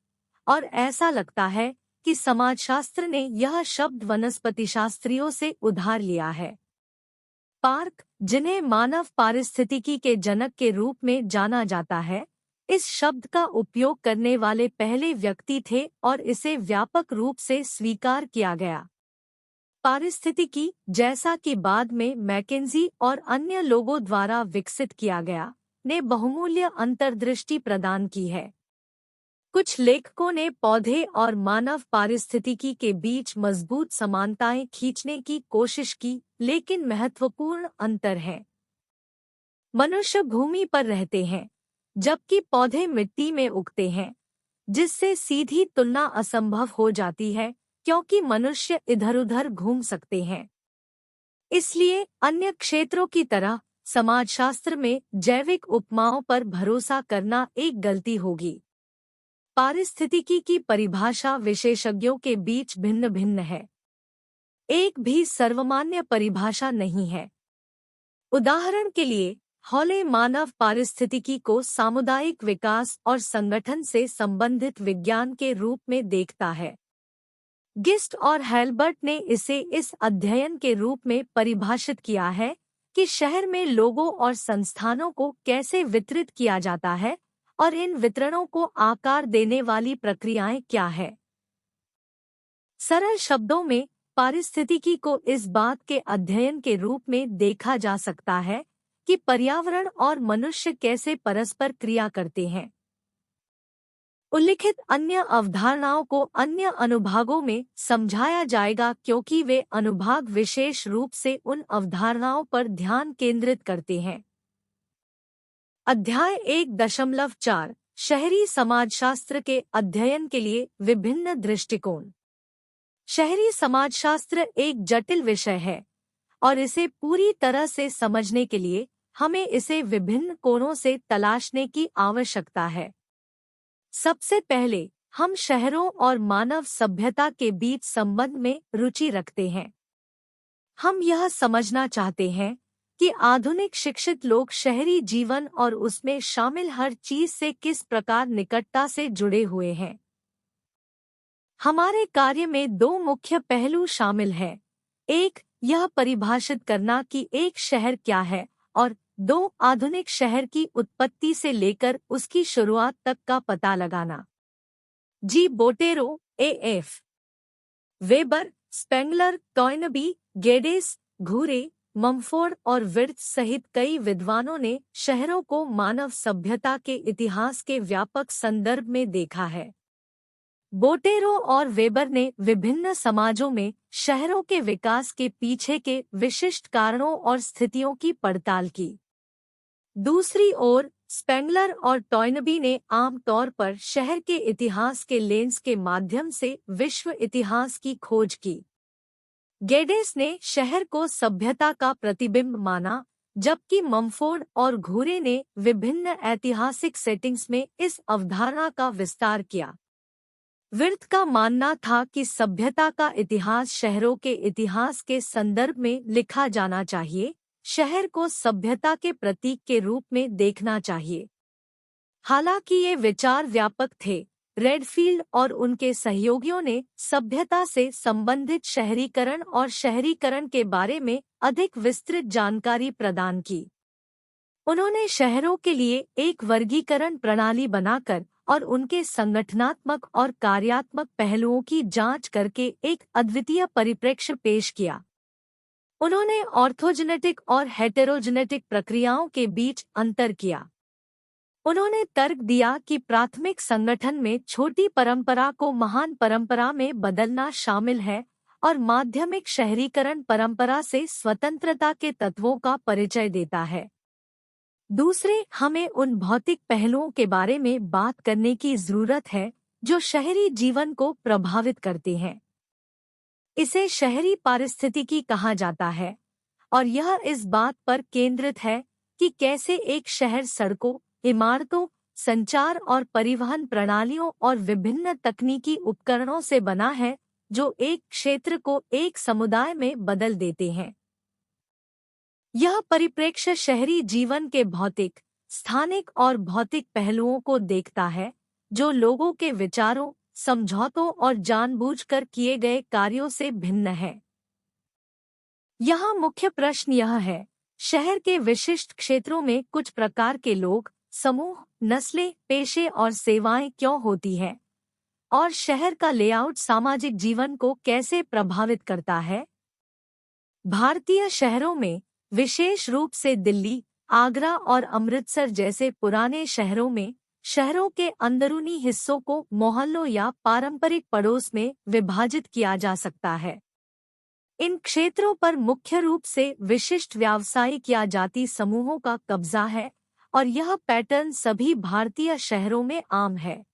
और ऐसा लगता है कि समाजशास्त्र ने यह शब्द वनस्पतिशास्त्रियों से उधार लिया है। पार्क, जिन्हें मानव पारिस्थितिकी के जनक के रूप में जाना जाता है, इस शब्द का उपयोग करने वाले पहले व्यक्ति थे और इसे व्यापक रूप से स्वीकार किया गया। पारिस्थितिकी, जैसा कि बाद में मैकेंजी और अन्य लोगों द्वारा विकसित किया गया, ने बहुमूल्य अंतर्दृष्टि प्रदान की है। कुछ लेखकों ने पौधे और मानव पारिस्थितिकी के बीच मजबूत समानताएं खींचने की कोशिश की, लेकिन महत्वपूर्ण अंतर है। मनुष्य भूमि पर रहते हैं, जबकि पौधे मिट्टी में उगते हैं, जिससे सीधी तुलना असंभव हो जाती है क्योंकि मनुष्य इधर-उधर घूम सकते हैं। इसलिए अन्य क्षेत्रों की तरह समाजशास्त्र में जैविक उपमाओं पर भरोसा करना एक गलती होगी। पारिस्थितिकी की परिभाषा विशेषज्ञों के बीच भिन्न भिन्न है। एक भी सर्वमान्य परिभाषा नहीं है। उदाहरण के लिए, हॉले मानव पारिस्थितिकी को सामुदायिक विकास और संगठन से संबंधित विज्ञान के रूप में देखता है। गिस्ट और हेल्बर्ट ने इसे इस अध्ययन के रूप में परिभाषित किया है कि शहर में लोगों और संस्थानों को कैसे वितरित किया जाता है और इन वितरणों को आकार देने वाली प्रक्रियाएं क्या है। सरल शब्दों में, पारिस्थितिकी को इस बात के अध्ययन के रूप में देखा जा सकता है कि पर्यावरण और मनुष्य कैसे परस्पर क्रिया करते हैं। उल्लिखित अन्य अवधारणाओं को अन्य अनुभागों में समझाया जाएगा क्योंकि वे अनुभाग विशेष रूप से उन अवधारणाओं पर ध्यान केंद्रित करते हैं। अध्याय 1.4 शहरी समाजशास्त्र के अध्ययन के लिए विभिन्न दृष्टिकोण। शहरी समाजशास्त्र एक जटिल विषय है और इसे पूरी तरह से समझने के लिए हमें इसे विभिन्न कोणों से तलाशने की आवश्यकता है। सबसे पहले हम शहरों और मानव सभ्यता के बीच संबंध में रुचि रखते हैं। हम यह समझना चाहते हैं कि आधुनिक शिक्षित लोग शहरी जीवन और उसमें शामिल हर चीज से किस प्रकार निकटता से जुड़े हुए हैं। हमारे कार्य में दो मुख्य पहलू शामिल हैं। एक, यह परिभाषित करना कि एक शहर क्या है, और दो, आधुनिक शहर की उत्पत्ति से लेकर उसकी शुरुआत तक का पता लगाना। जी बोटेरो, A.F. Weber, Spengler, Toynbee, Geddes, घूरे, मम्फोर्ड और विर्थ सहित कई विद्वानों ने शहरों को मानव सभ्यता के इतिहास के व्यापक संदर्भ में देखा है। बोटेरो और वेबर ने विभिन्न समाजों में शहरों के विकास के पीछे के विशिष्ट कारणों और स्थितियों की पड़ताल की। दूसरी ओर, स्पेंगलर और टॉयनबी ने आम तौर पर शहर के इतिहास के लेंस के माध्यम से विश्व इतिहास की खोज की। गेडेस ने शहर को सभ्यता का प्रतिबिंब माना, जबकि मम्फोर्ड और घूरे ने विभिन्न ऐतिहासिक सेटिंग्स में इस अवधारणा का विस्तार किया। विर्थ का मानना था कि सभ्यता का इतिहास शहरों के इतिहास के संदर्भ में लिखा जाना चाहिए, शहर को सभ्यता के प्रतीक के रूप में देखना चाहिए। हालांकि ये विचार व्यापक थे, रेडफील्ड और उनके सहयोगियों ने सभ्यता से संबंधित शहरीकरण और शहरीकरण के बारे में अधिक विस्तृत जानकारी प्रदान की। उन्होंने शहरों के लिए एक वर्गीकरण प्रणाली बनाकर और उनके संगठनात्मक और कार्यात्मक पहलुओं की जांच करके एक अद्वितीय परिप्रेक्ष्य पेश किया। उन्होंने ऑर्थोजेनेटिक और हेटेरोजेनेटिक प्रक्रियाओं के बीच अंतर किया। उन्होंने तर्क दिया कि प्राथमिक संगठन में छोटी परंपरा को महान परंपरा में बदलना शामिल है और माध्यमिक शहरीकरण परंपरा से स्वतंत्रता के तत्वों का परिचय देता है। दूसरे, हमें उन भौतिक पहलुओं के बारे में बात करने की जरूरत है जो शहरी जीवन को प्रभावित करते हैं। इसे शहरी पारिस्थितिकी कहा जाता है और यह इस बात पर केंद्रित है कि कैसे एक शहर सड़कों, इमारतों, संचार और परिवहन प्रणालियों और विभिन्न तकनीकी उपकरणों से बना है जो एक क्षेत्र को एक समुदाय में बदल देते हैं। यह परिप्रेक्ष्य शहरी जीवन के भौतिक, स्थानिक और भौतिक पहलुओं को देखता है जो लोगों के विचारों, समझौतों और जानबूझकर किए गए कार्यों से भिन्न है। यहाँ मुख्य प्रश्न यह है, शहर के विशिष्ट क्षेत्रों में कुछ प्रकार के लोग, समूह, नस्लें, पेशे और सेवाएं क्यों होती हैं? और शहर का लेआउट सामाजिक जीवन को कैसे प्रभावित करता है? भारतीय शहरों में, विशेष रूप से दिल्ली, आगरा और अमृतसर जैसे पुराने शहरों में, शहरों के अंदरूनी हिस्सों को मोहल्लों या पारंपरिक पड़ोस में विभाजित किया जा सकता है। इन क्षेत्रों पर मुख्य रूप से विशिष्ट व्यावसायिक या जाति समूहों का कब्जा है और यह पैटर्न सभी भारतीय शहरों में आम है।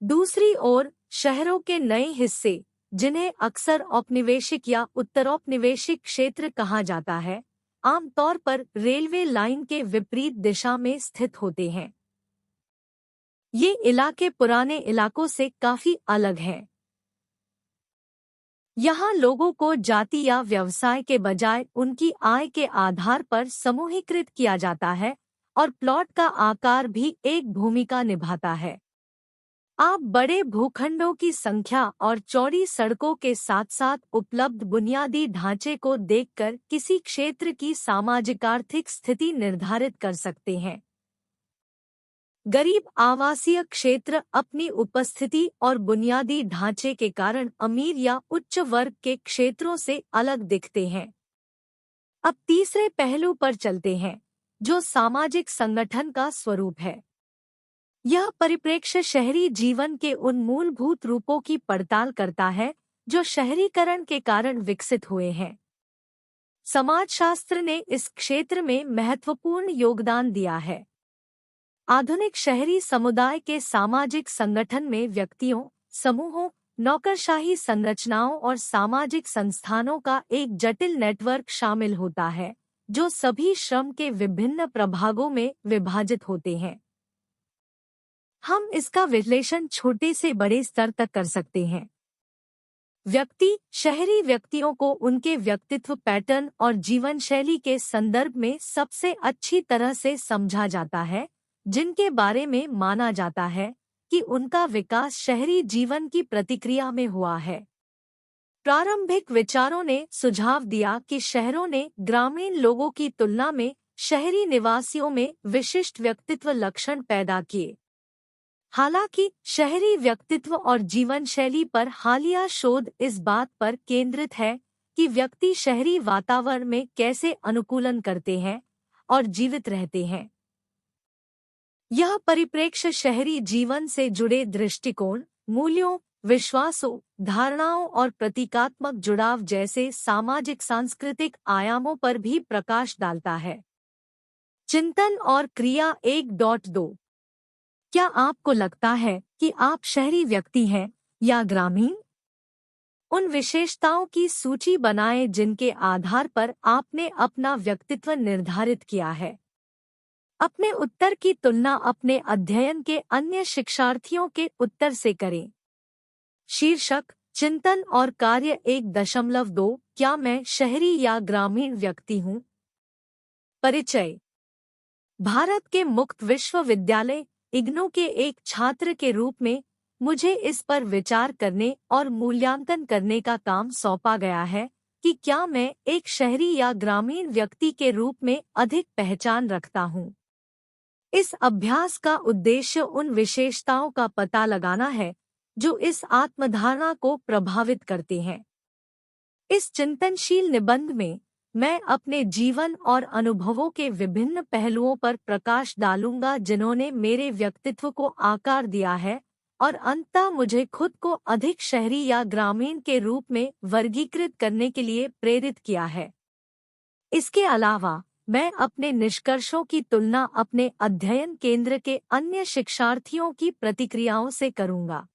दूसरी ओर, शहरों के नए हिस्से, जिन्हें अक्सर औपनिवेशिक या उत्तरौपनिवेशिक क्षेत्र कहा जाता है, आमतौर पर रेलवे लाइन के विपरीत दिशा में स्थित होते हैं। ये इलाके पुराने इलाकों से काफी अलग हैं। यहाँ लोगों को जाति या व्यवसाय के बजाय उनकी आय के आधार पर समूहीकृत किया जाता है और प्लॉट का आकार भी एक भूमिका निभाता है। आप बड़े भूखंडों की संख्या और चौड़ी सड़कों के साथ साथ उपलब्ध बुनियादी ढांचे को देखकर किसी क्षेत्र की सामाजिक-आर्थिक स्थिति निर्धारित कर सकते हैं। गरीब आवासीय क्षेत्र अपनी उपस्थिति और बुनियादी ढांचे के कारण अमीर या उच्च वर्ग के क्षेत्रों से अलग दिखते हैं। अब तीसरे पहलू पर चलते हैं, जो सामाजिक संगठन का स्वरूप है। यह परिप्रेक्ष्य शहरी जीवन के उन मूलभूत रूपों की पड़ताल करता है जो शहरीकरण के कारण विकसित हुए हैं। समाजशास्त्र ने इस क्षेत्र में महत्वपूर्ण योगदान दिया है। आधुनिक शहरी समुदाय के सामाजिक संगठन में व्यक्तियों, समूहों, नौकरशाही संरचनाओं और सामाजिक संस्थानों का एक जटिल नेटवर्क शामिल होता है, जो सभी श्रम के विभिन्न प्रभागों में विभाजित होते हैं। हम इसका विश्लेषण छोटे से बड़े स्तर तक कर सकते हैं। व्यक्ति, शहरी व्यक्तियों को उनके व्यक्तित्व पैटर्न और जीवन शैली के संदर्भ में सबसे अच्छी तरह से समझा जाता है, जिनके बारे में माना जाता है कि उनका विकास शहरी जीवन की प्रतिक्रिया में हुआ है। प्रारंभिक विचारों ने सुझाव दिया कि शहरों ने ग्रामीण लोगों की तुलना में शहरी निवासियों में विशिष्ट व्यक्तित्व लक्षण पैदा किए। हालांकि शहरी व्यक्तित्व और जीवन शैली पर हालिया शोध इस बात पर केंद्रित है कि व्यक्ति शहरी वातावरण में कैसे अनुकूलन करते हैं और जीवित रहते हैं। यह परिप्रेक्ष्य शहरी जीवन से जुड़े दृष्टिकोण, मूल्यों, विश्वासों, धारणाओं और प्रतीकात्मक जुड़ाव जैसे सामाजिक सांस्कृतिक आयामों पर भी प्रकाश डालता है। चिंतन और क्रिया 1.2। क्या आपको लगता है कि आप शहरी व्यक्ति हैं या ग्रामीण? उन विशेषताओं की सूची बनाएं जिनके आधार पर आपने अपना व्यक्तित्व निर्धारित किया है। अपने उत्तर की तुलना अपने अध्ययन के अन्य शिक्षार्थियों के उत्तर से करें। शीर्षक: चिंतन और कार्य 1.2 क्या मैं शहरी या ग्रामीण व्यक्ति हूँ? परिचय: भारत के मुक्त विश्वविद्यालय इग्नू के एक छात्र के रूप में मुझे इस पर विचार करने और मूल्यांकन करने का काम सौंपा गया है कि क्या मैं एक शहरी या ग्रामीण व्यक्ति के रूप में अधिक पहचान रखता हूँ। इस अभ्यास का उद्देश्य उन विशेषताओं का पता लगाना है जो इस आत्मधारणा को प्रभावित करते हैं। इस चिंतनशील निबंध में मैं अपने जीवन और अनुभवों के विभिन्न पहलुओं पर प्रकाश डालूंगा जिन्होंने मेरे व्यक्तित्व को आकार दिया है और अंततः मुझे खुद को अधिक शहरी या ग्रामीण के रूप में वर्गीकृत करने के लिए प्रेरित किया है। इसके अलावा मैं अपने निष्कर्षों की तुलना अपने अध्ययन केंद्र के अन्य शिक्षार्थियों की प्रतिक्रियाओं से करूंगा।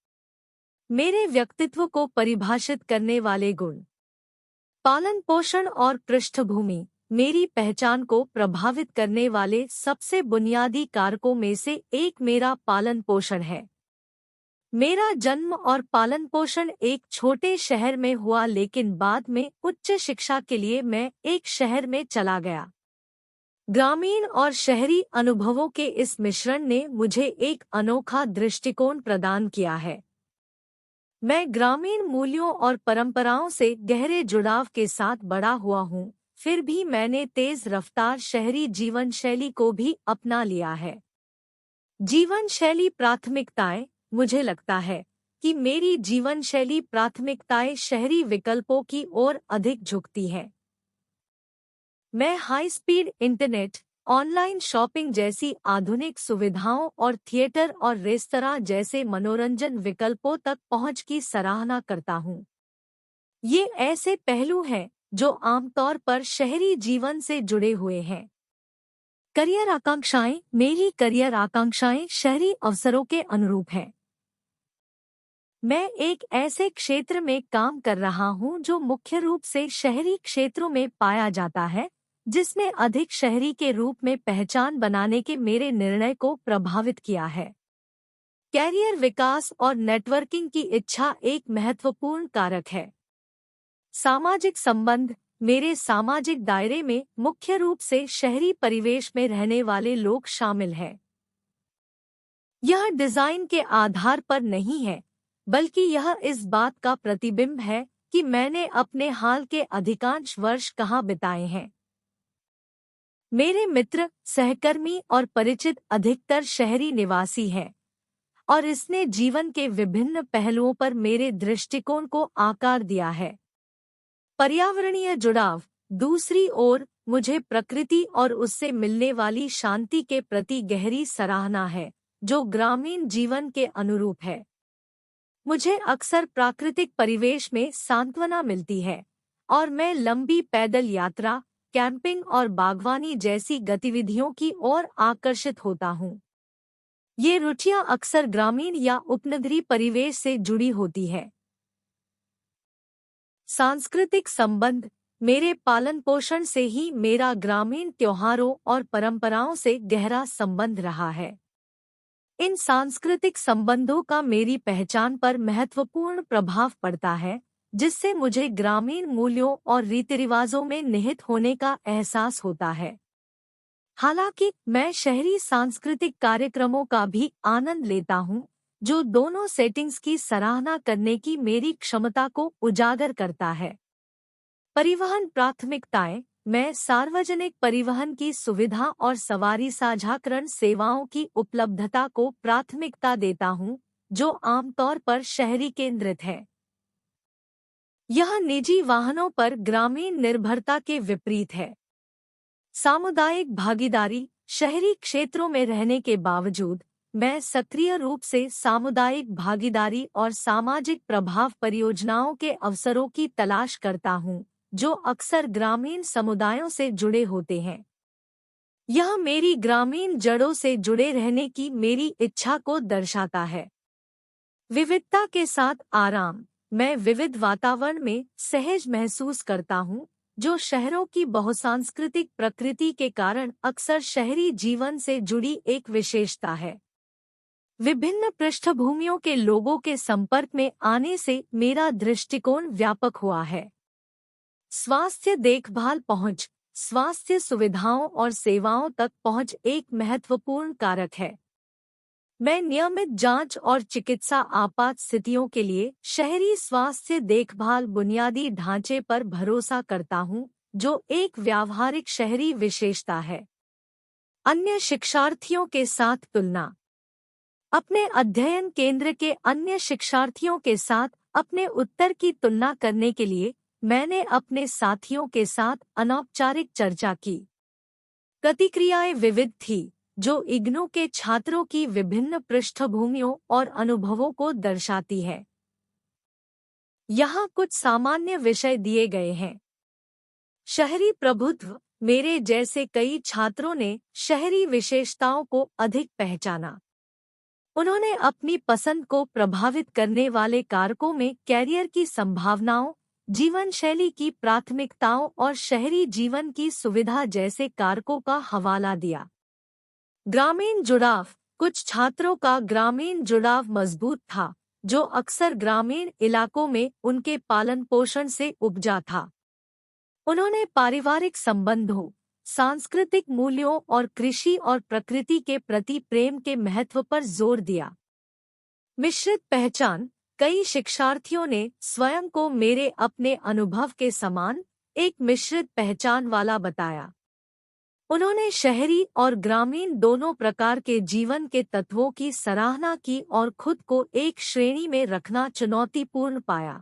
मेरे व्यक्तित्व को परिभाषित करने वाले गुण: पालन पोषण और पृष्ठभूमि मेरी पहचान को प्रभावित करने वाले सबसे बुनियादी कारकों में से एक मेरा पालन पोषण है। मेरा जन्म और पालन पोषण एक छोटे शहर में हुआ, लेकिन बाद में उच्च शिक्षा के लिए मैं एक शहर में चला गया। ग्रामीण और शहरी अनुभवों के इस मिश्रण ने मुझे एक अनोखा दृष्टिकोण प्रदान किया है। मैं ग्रामीण मूल्यों और परंपराओं से गहरे जुड़ाव के साथ बड़ा हुआ हूँ, फिर भी मैंने तेज रफ्तार शहरी जीवन शैली को भी अपना लिया है। जीवन शैली प्राथमिकताएं: मुझे लगता है कि मेरी जीवन शैली प्राथमिकताएं शहरी विकल्पों की ओर अधिक झुकती है। मैं high speed internet, online shopping जैसी आधुनिक सुविधाओं और थिएटर और रेस्तरां जैसे मनोरंजन विकल्पों तक पहुंच की सराहना करता हूं। ये ऐसे पहलू हैं जो आमतौर पर शहरी जीवन से जुड़े हुए हैं। करियर आकांक्षाएं: मेरी करियर आकांक्षाएं शहरी अवसरों के अनुरूप हैं। मैं एक ऐसे क्षेत्र में काम कर रहा हूं जो मुख्य रूप से शहरी क्षेत्रों में पाया जाता है, जिसने अधिक शहरी के रूप में पहचान बनाने के मेरे निर्णय को प्रभावित किया है। कैरियर विकास और नेटवर्किंग की इच्छा एक महत्वपूर्ण कारक है। सामाजिक संबंध: मेरे सामाजिक दायरे में मुख्य रूप से शहरी परिवेश में रहने वाले लोग शामिल हैं। यह डिजाइन के आधार पर नहीं है, बल्कि यह इस बात का प्रतिबिंब है कि मैंने अपने हाल के अधिकांश वर्ष कहाँ बिताए हैं। मेरे मित्र, सहकर्मी और परिचित अधिकतर शहरी निवासी हैं, और इसने जीवन के विभिन्न पहलुओं पर मेरे दृष्टिकोण को आकार दिया है। पर्यावरणीय जुड़ाव: दूसरी ओर, मुझे प्रकृति और उससे मिलने वाली शांति के प्रति गहरी सराहना है, जो ग्रामीण जीवन के अनुरूप है। मुझे अक्सर प्राकृतिक परिवेश में सांत्वना मिलती है, और मैं लंबी पैदल यात्रा, कैंपिंग और बागवानी जैसी गतिविधियों की ओर आकर्षित होता हूँ। ये रुचियाँ अक्सर ग्रामीण या उपनगरीय परिवेश से जुड़ी होती है। सांस्कृतिक संबंध: मेरे पालन पोषण से ही मेरा ग्रामीण त्योहारों और परंपराओं से गहरा संबंध रहा है। इन सांस्कृतिक संबंधों का मेरी पहचान पर महत्वपूर्ण प्रभाव पड़ता है, जिससे मुझे ग्रामीण मूल्यों और रीति रिवाजों में निहित होने का एहसास होता है। हालांकि मैं शहरी सांस्कृतिक कार्यक्रमों का भी आनंद लेता हूँ, जो दोनों सेटिंग्स की सराहना करने की मेरी क्षमता को उजागर करता है। परिवहन प्राथमिकताएं: मैं सार्वजनिक परिवहन की सुविधा और सवारी साझाकरण सेवाओं की उपलब्धता को प्राथमिकता देता हूँ, जो आमतौर पर शहरी केंद्रित है। यह निजी वाहनों पर ग्रामीण निर्भरता के विपरीत है। सामुदायिक भागीदारी: शहरी क्षेत्रों में रहने के बावजूद मैं सक्रिय रूप से सामुदायिक भागीदारी और सामाजिक प्रभाव परियोजनाओं के अवसरों की तलाश करता हूँ, जो अक्सर ग्रामीण समुदायों से जुड़े होते हैं। यह मेरी ग्रामीण जड़ों से जुड़े रहने की मेरी इच्छा को दर्शाता है। विविधता के साथ आराम: मैं विविध वातावरण में सहज महसूस करता हूँ, जो शहरों की बहुसांस्कृतिक प्रकृति के कारण अक्सर शहरी जीवन से जुड़ी एक विशेषता है। विभिन्न पृष्ठभूमियों के लोगों के संपर्क में आने से मेरा दृष्टिकोण व्यापक हुआ है। स्वास्थ्य देखभाल पहुंच, स्वास्थ्य सुविधाओं और सेवाओं तक पहुंच एक महत्वपूर्ण कारक है। मैं नियमित जांच और चिकित्सा आपात स्थितियों के लिए शहरी स्वास्थ्य देखभाल बुनियादी ढांचे पर भरोसा करता हूं, जो एक व्यावहारिक शहरी विशेषता है। अन्य शिक्षार्थियों के साथ तुलना। अपने अध्ययन केंद्र के अन्य शिक्षार्थियों के साथ अपने उत्तर की तुलना करने के लिए मैंने अपने साथियों के साथ अनौपचारिक चर्चा की। प्रतिक्रियाएं विविध थी, जो इग्नू के छात्रों की विभिन्न पृष्ठभूमियों और अनुभवों को दर्शाती है। यहाँ कुछ सामान्य विषय दिए गए हैं। शहरी प्रभुत्व। मेरे जैसे कई छात्रों ने शहरी विशेषताओं को अधिक पहचाना। उन्होंने अपनी पसंद को प्रभावित करने वाले कारकों में कैरियर की संभावनाओं, जीवन शैली की प्राथमिकताओं और शहरी जीवन की सुविधा जैसे कारकों का हवाला दिया। ग्रामीण जुड़ाव। कुछ छात्रों का ग्रामीण जुड़ाव मजबूत था, जो अक्सर ग्रामीण इलाकों में उनके पालन पोषण से उपजा था। उन्होंने पारिवारिक संबंधों, सांस्कृतिक मूल्यों और कृषि और प्रकृति के प्रति प्रेम के महत्व पर जोर दिया। मिश्रित पहचान। कई शिक्षार्थियों ने स्वयं को मेरे अपने अनुभव के समान एक मिश्रित पहचान वाला बताया। उन्होंने शहरी और ग्रामीण दोनों प्रकार के जीवन के तत्वों की सराहना की और खुद को एक श्रेणी में रखना चुनौतीपूर्ण पाया।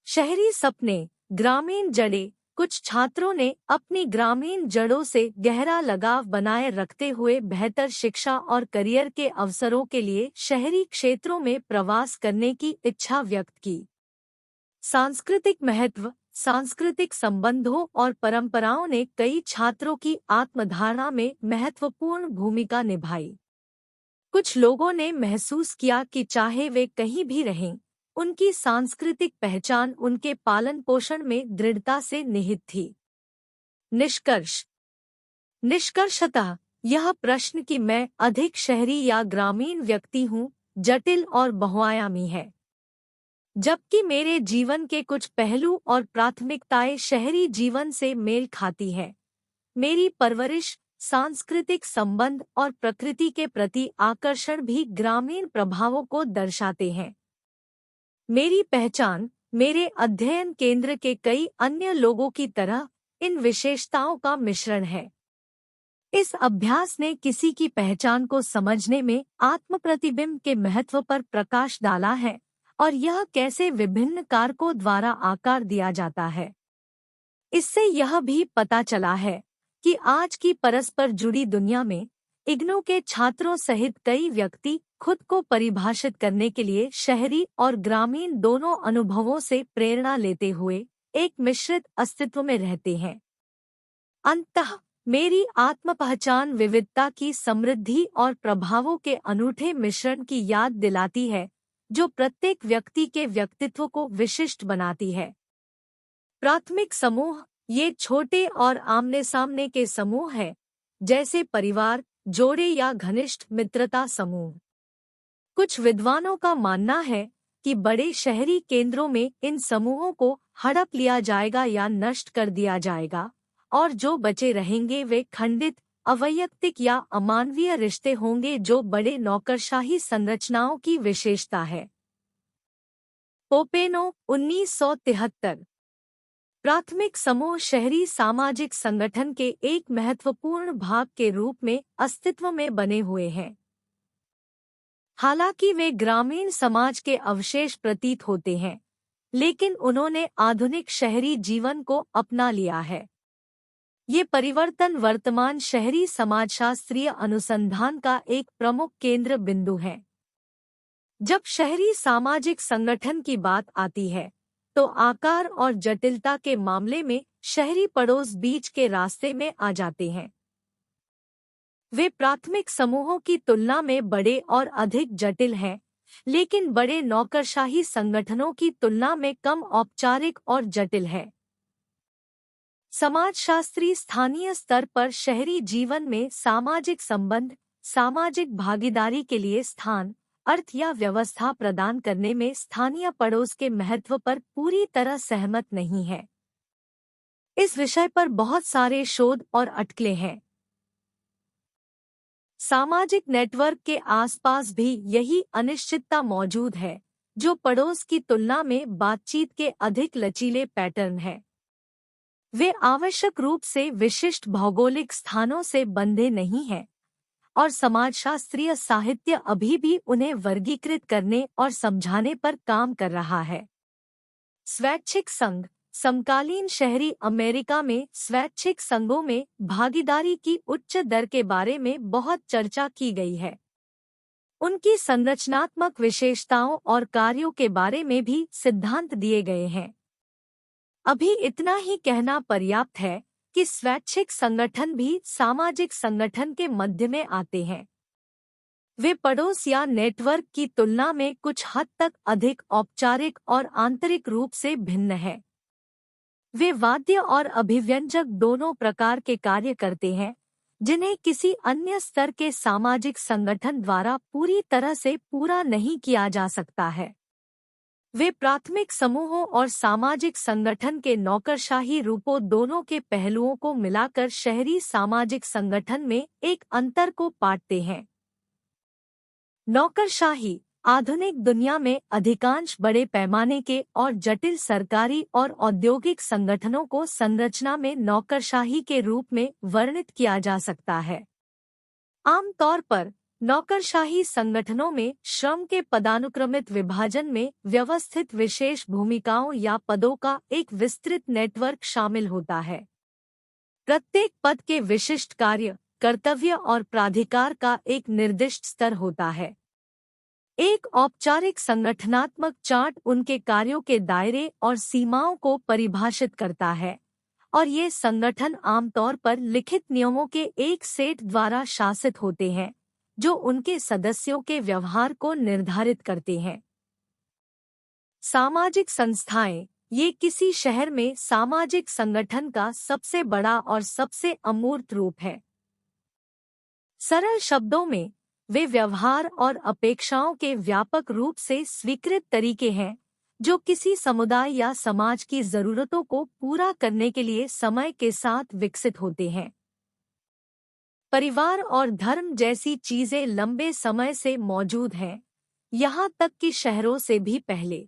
शहरी सपने, ग्रामीण जड़ें। कुछ छात्रों ने अपनी ग्रामीण जड़ों से गहरा लगाव बनाए रखते हुए बेहतर शिक्षा और करियर के अवसरों के लिए शहरी क्षेत्रों में प्रवास करने की इच्छा व्यक्त की। सांस्कृतिक महत्व। सांस्कृतिक संबंधों और परंपराओं ने कई छात्रों की आत्मधारणा में महत्वपूर्ण भूमिका निभाई। कुछ लोगों ने महसूस किया कि चाहे वे कहीं भी रहें, उनकी सांस्कृतिक पहचान उनके पालन पोषण में दृढ़ता से निहित थी। निष्कर्ष। निष्कर्षतः यह प्रश्न कि मैं अधिक शहरी या ग्रामीण व्यक्ति हूँ, जटिल और बहुआयामी है। जबकि मेरे जीवन के कुछ पहलू और प्राथमिकताएं शहरी जीवन से मेल खाती हैं, मेरी परवरिश, सांस्कृतिक संबंध और प्रकृति के प्रति आकर्षण भी ग्रामीण प्रभावों को दर्शाते हैं। मेरी पहचान, मेरे अध्ययन केंद्र के कई अन्य लोगों की तरह, इन विशेषताओं का मिश्रण है। इस अभ्यास ने किसी की पहचान को समझने में आत्मप्रतिबिंब के महत्व पर प्रकाश डाला है और यह कैसे विभिन्न कारकों द्वारा आकार दिया जाता है। इससे यह भी पता चला है कि आज की परस्पर जुड़ी दुनिया में इग्नू के छात्रों सहित कई व्यक्ति खुद को परिभाषित करने के लिए शहरी और ग्रामीण दोनों अनुभवों से प्रेरणा लेते हुए एक मिश्रित अस्तित्व में रहते हैं। अंततः मेरी आत्मपहचान विविधता की समृद्धि और प्रभावों के अनूठे मिश्रण की याद दिलाती है, जो प्रत्येक व्यक्ति के व्यक्तित्व को विशिष्ट बनाती है। प्राथमिक समूह। ये छोटे और आमने सामने के समूह हैं, जैसे परिवार, जोड़े या घनिष्ठ मित्रता समूह। कुछ विद्वानों का मानना है कि बड़े शहरी केंद्रों में इन समूहों को हड़प लिया जाएगा या नष्ट कर दिया जाएगा, और जो बचे रहेंगे वे खंडित, अवैयक्तिक या अमानवीय रिश्ते होंगे, जो बड़े नौकरशाही संरचनाओं की विशेषता है। पोपेनो, 1973। प्राथमिक समूह शहरी सामाजिक संगठन के एक महत्वपूर्ण भाग के रूप में अस्तित्व में बने हुए हैं। हालांकि वे ग्रामीण समाज के अवशेष प्रतीत होते हैं, लेकिन उन्होंने आधुनिक शहरी जीवन को अपना लिया है। ये परिवर्तन वर्तमान शहरी समाजशास्त्रीय अनुसंधान का एक प्रमुख केंद्र बिंदु है। जब शहरी सामाजिक संगठन की बात आती है, तो आकार और जटिलता के मामले में शहरी पड़ोस बीच के रास्ते में आ जाते हैं। वे प्राथमिक समूहों की तुलना में बड़े और अधिक जटिल हैं, लेकिन बड़े नौकरशाही संगठनों की तुलना में कम औपचारिक और जटिल है। समाजशास्त्री स्थानीय स्तर पर शहरी जीवन में सामाजिक संबंध, सामाजिक भागीदारी के लिए स्थान, अर्थ या व्यवस्था प्रदान करने में स्थानीय पड़ोस के महत्व पर पूरी तरह सहमत नहीं है। इस विषय पर बहुत सारे शोध और अटकलें हैं। सामाजिक नेटवर्क के आसपास भी यही अनिश्चितता मौजूद है, जो पड़ोस की तुलना में बातचीत के अधिक लचीले पैटर्न है। वे आवश्यक रूप से विशिष्ट भौगोलिक स्थानों से बंधे नहीं हैं, और समाजशास्त्रीय साहित्य अभी भी उन्हें वर्गीकृत करने और समझाने पर काम कर रहा है। स्वैच्छिक संघ। समकालीन शहरी अमेरिका में स्वैच्छिक संघों में भागीदारी की उच्च दर के बारे में बहुत चर्चा की गई है। उनकी संरचनात्मक विशेषताओं और कार्यों के बारे में भी सिद्धांत दिए गए हैं। अभी इतना ही कहना पर्याप्त है कि स्वैच्छिक संगठन भी सामाजिक संगठन के मध्य में आते हैं। वे पड़ोस या नेटवर्क की तुलना में कुछ हद तक अधिक औपचारिक और आंतरिक रूप से भिन्न है। वे वाद्य और अभिव्यंजक दोनों प्रकार के कार्य करते हैं, जिन्हें किसी अन्य स्तर के सामाजिक संगठन द्वारा पूरी तरह से पूरा नहीं किया जा सकता है। वे प्राथमिक समूहों और सामाजिक संगठन के नौकरशाही रूपों दोनों के पहलुओं को मिलाकर शहरी सामाजिक संगठन में एक अंतर को पाटते हैं। नौकरशाही। आधुनिक दुनिया में अधिकांश बड़े पैमाने के और जटिल सरकारी और औद्योगिक संगठनों को संरचना में नौकरशाही के रूप में वर्णित किया जा सकता है। आमतौर पर नौकरशाही संगठनों में श्रम के पदानुक्रमित विभाजन में व्यवस्थित विशेष भूमिकाओं या पदों का एक विस्तृत नेटवर्क शामिल होता है। प्रत्येक पद के विशिष्ट कार्य, कर्तव्य और प्राधिकार का एक निर्दिष्ट स्तर होता है। एक औपचारिक संगठनात्मक चार्ट उनके कार्यों के दायरे और सीमाओं को परिभाषित करता है, और ये संगठन आमतौर पर लिखित नियमों के एक सेट द्वारा शासित होते हैं, जो उनके सदस्यों के व्यवहार को निर्धारित करते हैं। सामाजिक संस्थाएं। ये किसी शहर में सामाजिक संगठन का सबसे बड़ा और सबसे अमूर्त रूप है। सरल शब्दों में, वे व्यवहार और अपेक्षाओं के व्यापक रूप से स्वीकृत तरीके हैं, जो किसी समुदाय या समाज की जरूरतों को पूरा करने के लिए समय के साथ विकसित होते हैं। परिवार और धर्म जैसी चीजें लंबे समय से मौजूद हैं, यहाँ तक कि शहरों से भी पहले।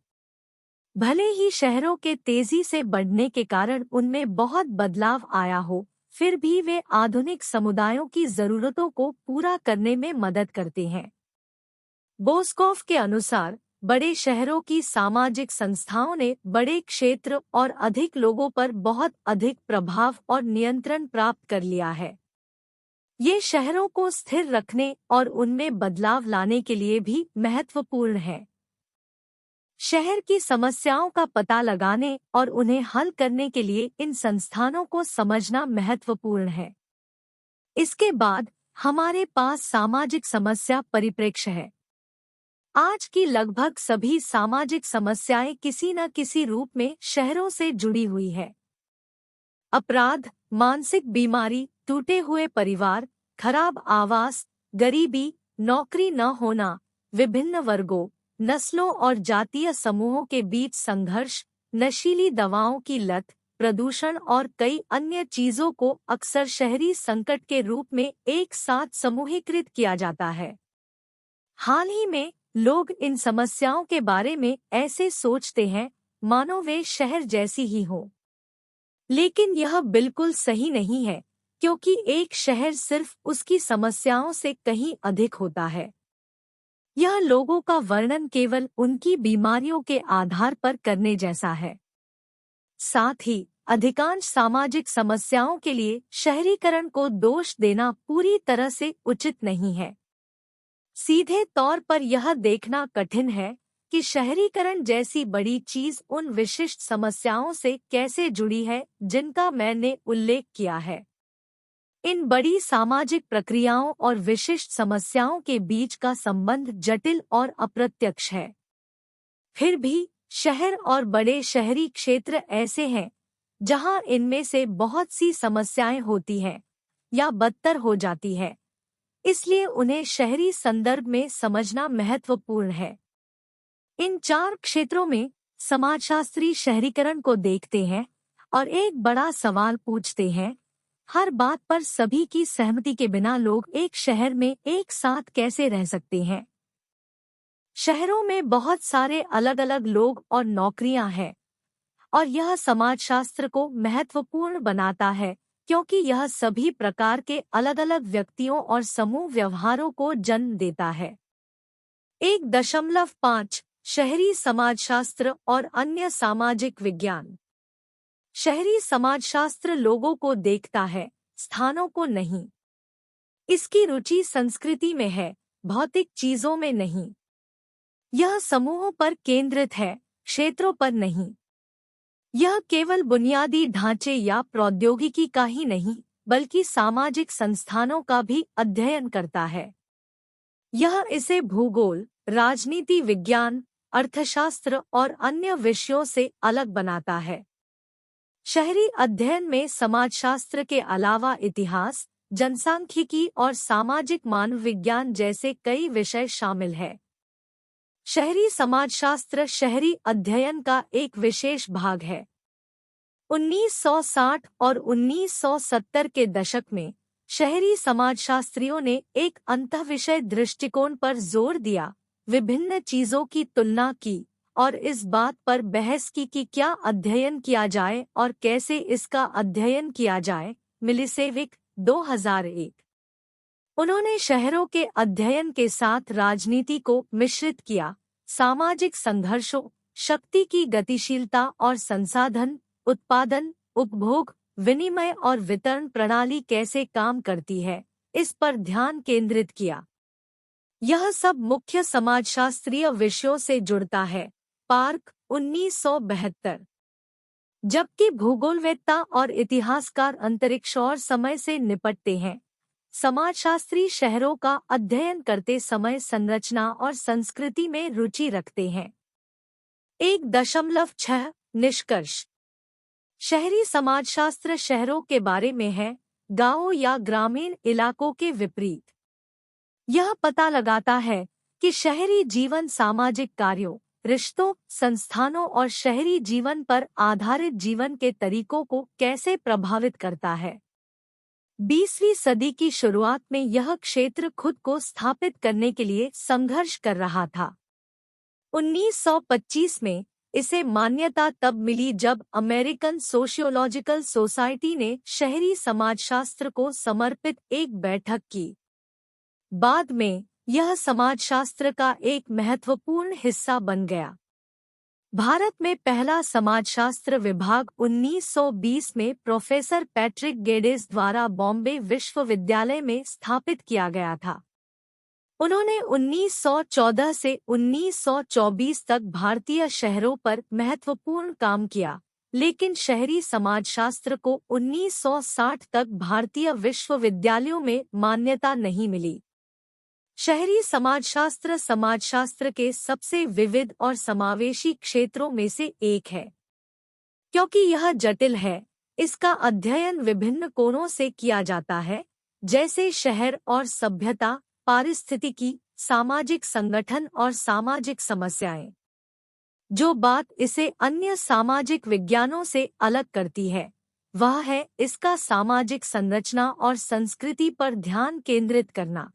भले ही शहरों के तेजी से बढ़ने के कारण उनमें बहुत बदलाव आया हो, फिर भी वे आधुनिक समुदायों की जरूरतों को पूरा करने में मदद करते हैं। बोस्कॉफ के अनुसार, बड़े शहरों की सामाजिक संस्थाओं ने बड़े क्षेत्र और अधिक लोगों पर बहुत अधिक प्रभाव और नियंत्रण प्राप्त कर लिया है। ये शहरों को स्थिर रखने और उनमें बदलाव लाने के लिए भी महत्वपूर्ण है। शहर की समस्याओं का पता लगाने और उन्हें हल करने के लिए इन संस्थानों को समझना महत्वपूर्ण है। इसके बाद हमारे पास सामाजिक समस्या परिप्रेक्ष्य है। आज की लगभग सभी सामाजिक समस्याएं किसी न किसी रूप में शहरों से जुड़ी हुई है। अपराध, मानसिक बीमारी, टूटे हुए परिवार, खराब आवास, गरीबी, नौकरी न होना, विभिन्न वर्गों, नस्लों और जातीय समूहों के बीच संघर्ष, नशीली दवाओं की लत, प्रदूषण और कई अन्य चीजों को अक्सर शहरी संकट के रूप में एक साथ समूहीकृत किया जाता है। हाल ही में लोग इन समस्याओं के बारे में ऐसे सोचते हैं मानो वे शहर जैसी ही हो, लेकिन यह बिल्कुल सही नहीं है, क्योंकि एक शहर सिर्फ उसकी समस्याओं से कहीं अधिक होता है। यह लोगों का वर्णन केवल उनकी बीमारियों के आधार पर करने जैसा है। साथ ही अधिकांश सामाजिक समस्याओं के लिए शहरीकरण को दोष देना पूरी तरह से उचित नहीं है। सीधे तौर पर यह देखना कठिन है कि शहरीकरण जैसी बड़ी चीज उन विशिष्ट समस्याओं से कैसे जुड़ी है जिनका मैंने उल्लेख किया है। इन बड़ी सामाजिक प्रक्रियाओं और विशिष्ट समस्याओं के बीच का संबंध जटिल और अप्रत्यक्ष है। फिर भी शहर और बड़े शहरी क्षेत्र ऐसे हैं जहां इनमें से बहुत सी समस्याएं होती हैं या बदतर हो जाती है, इसलिए उन्हें शहरी संदर्भ में समझना महत्वपूर्ण है। इन 4 क्षेत्रों में समाजशास्त्री शहरीकरण को देखते हैं और एक बड़ा सवाल पूछते हैं, हर बात पर सभी की सहमति के बिना लोग एक शहर में एक साथ कैसे रह सकते हैं? शहरों में बहुत सारे अलग अलग लोग और नौकरियां हैं और यह समाजशास्त्र को महत्वपूर्ण बनाता है क्योंकि यह सभी प्रकार के अलग अलग व्यक्तियों और समूह व्यवहारों को जन्म देता है। 1.5 शहरी समाजशास्त्र और अन्य सामाजिक विज्ञान। शहरी समाजशास्त्र लोगों को देखता है, स्थानों को नहीं। इसकी रुचि संस्कृति में है, भौतिक चीजों में नहीं। यह समूहों पर केंद्रित है, क्षेत्रों पर नहीं। यह केवल बुनियादी ढांचे या प्रौद्योगिकी का ही नहीं, बल्कि सामाजिक संस्थानों का भी अध्ययन करता है। यह इसे भूगोल, राजनीति विज्ञान, अर्थशास्त्र और अन्य विषयों से अलग बनाता है। शहरी अध्ययन में समाजशास्त्र के अलावा इतिहास, जनसांख्यिकी और सामाजिक मानव विज्ञान जैसे कई विषय शामिल हैं। शहरी समाजशास्त्र शहरी अध्ययन का एक विशेष भाग है। 1960 और 1970 के दशक में शहरी समाजशास्त्रियों ने एक अंतःविषय दृष्टिकोण पर जोर दिया, विभिन्न चीजों की तुलना की और इस बात पर बहस की कि क्या अध्ययन किया जाए और कैसे इसका अध्ययन किया जाए। मिलिसेविक 2001। उन्होंने शहरों के अध्ययन के साथ राजनीति को मिश्रित किया, सामाजिक संघर्षों, शक्ति की गतिशीलता और संसाधन, उत्पादन, उपभोग, विनिमय और वितरण प्रणाली कैसे काम करती है, इस पर ध्यान केंद्रित किया। यह सब मुख्य समाजशास्त्रीय विषयों से जुड़ता है। पार्क 1972। जबकि भूगोलवेत्ता और इतिहासकार अंतरिक्ष और समय से निपटते हैं, समाजशास्त्री शहरों का अध्ययन करते समय संरचना और संस्कृति में रुचि रखते हैं। 1.6 निष्कर्ष। शहरी समाजशास्त्र शहरों के बारे में है, गांवों या ग्रामीण इलाकों के विपरीत। यह पता लगाता है कि शहरी जीवन सामाजिक कार्यों, रिश्तों, संस्थानों और शहरी जीवन पर आधारित जीवन के तरीकों को कैसे प्रभावित करता है। 20वीं सदी की शुरुआत में यह क्षेत्र खुद को स्थापित करने के लिए संघर्ष कर रहा था। 1925 में इसे मान्यता तब मिली जब अमेरिकन सोशियोलॉजिकल सोसाइटी ने शहरी समाजशास्त्र को समर्पित एक बैठक की। बाद में यह समाजशास्त्र का एक महत्वपूर्ण हिस्सा बन गया। भारत में पहला समाजशास्त्र विभाग 1920 में प्रोफेसर पैट्रिक गेडेस द्वारा बॉम्बे विश्वविद्यालय में स्थापित किया गया था। उन्होंने 1914 से 1924 तक भारतीय शहरों पर महत्वपूर्ण काम किया, लेकिन शहरी समाजशास्त्र को 1960 तक भारतीय विश्वविद्यालयों में मान्यता नहीं मिली। शहरी समाजशास्त्र के सबसे विविध और समावेशी क्षेत्रों में से एक है। क्योंकि यह जटिल है, इसका अध्ययन विभिन्न कोणों से किया जाता है, जैसे शहर और सभ्यता, पारिस्थितिकी, सामाजिक संगठन और सामाजिक समस्याएं। जो बात इसे अन्य सामाजिक विज्ञानों से अलग करती है, वह है इसका सामाजिक संरचना और संस्कृति पर ध्यान केंद्रित करना।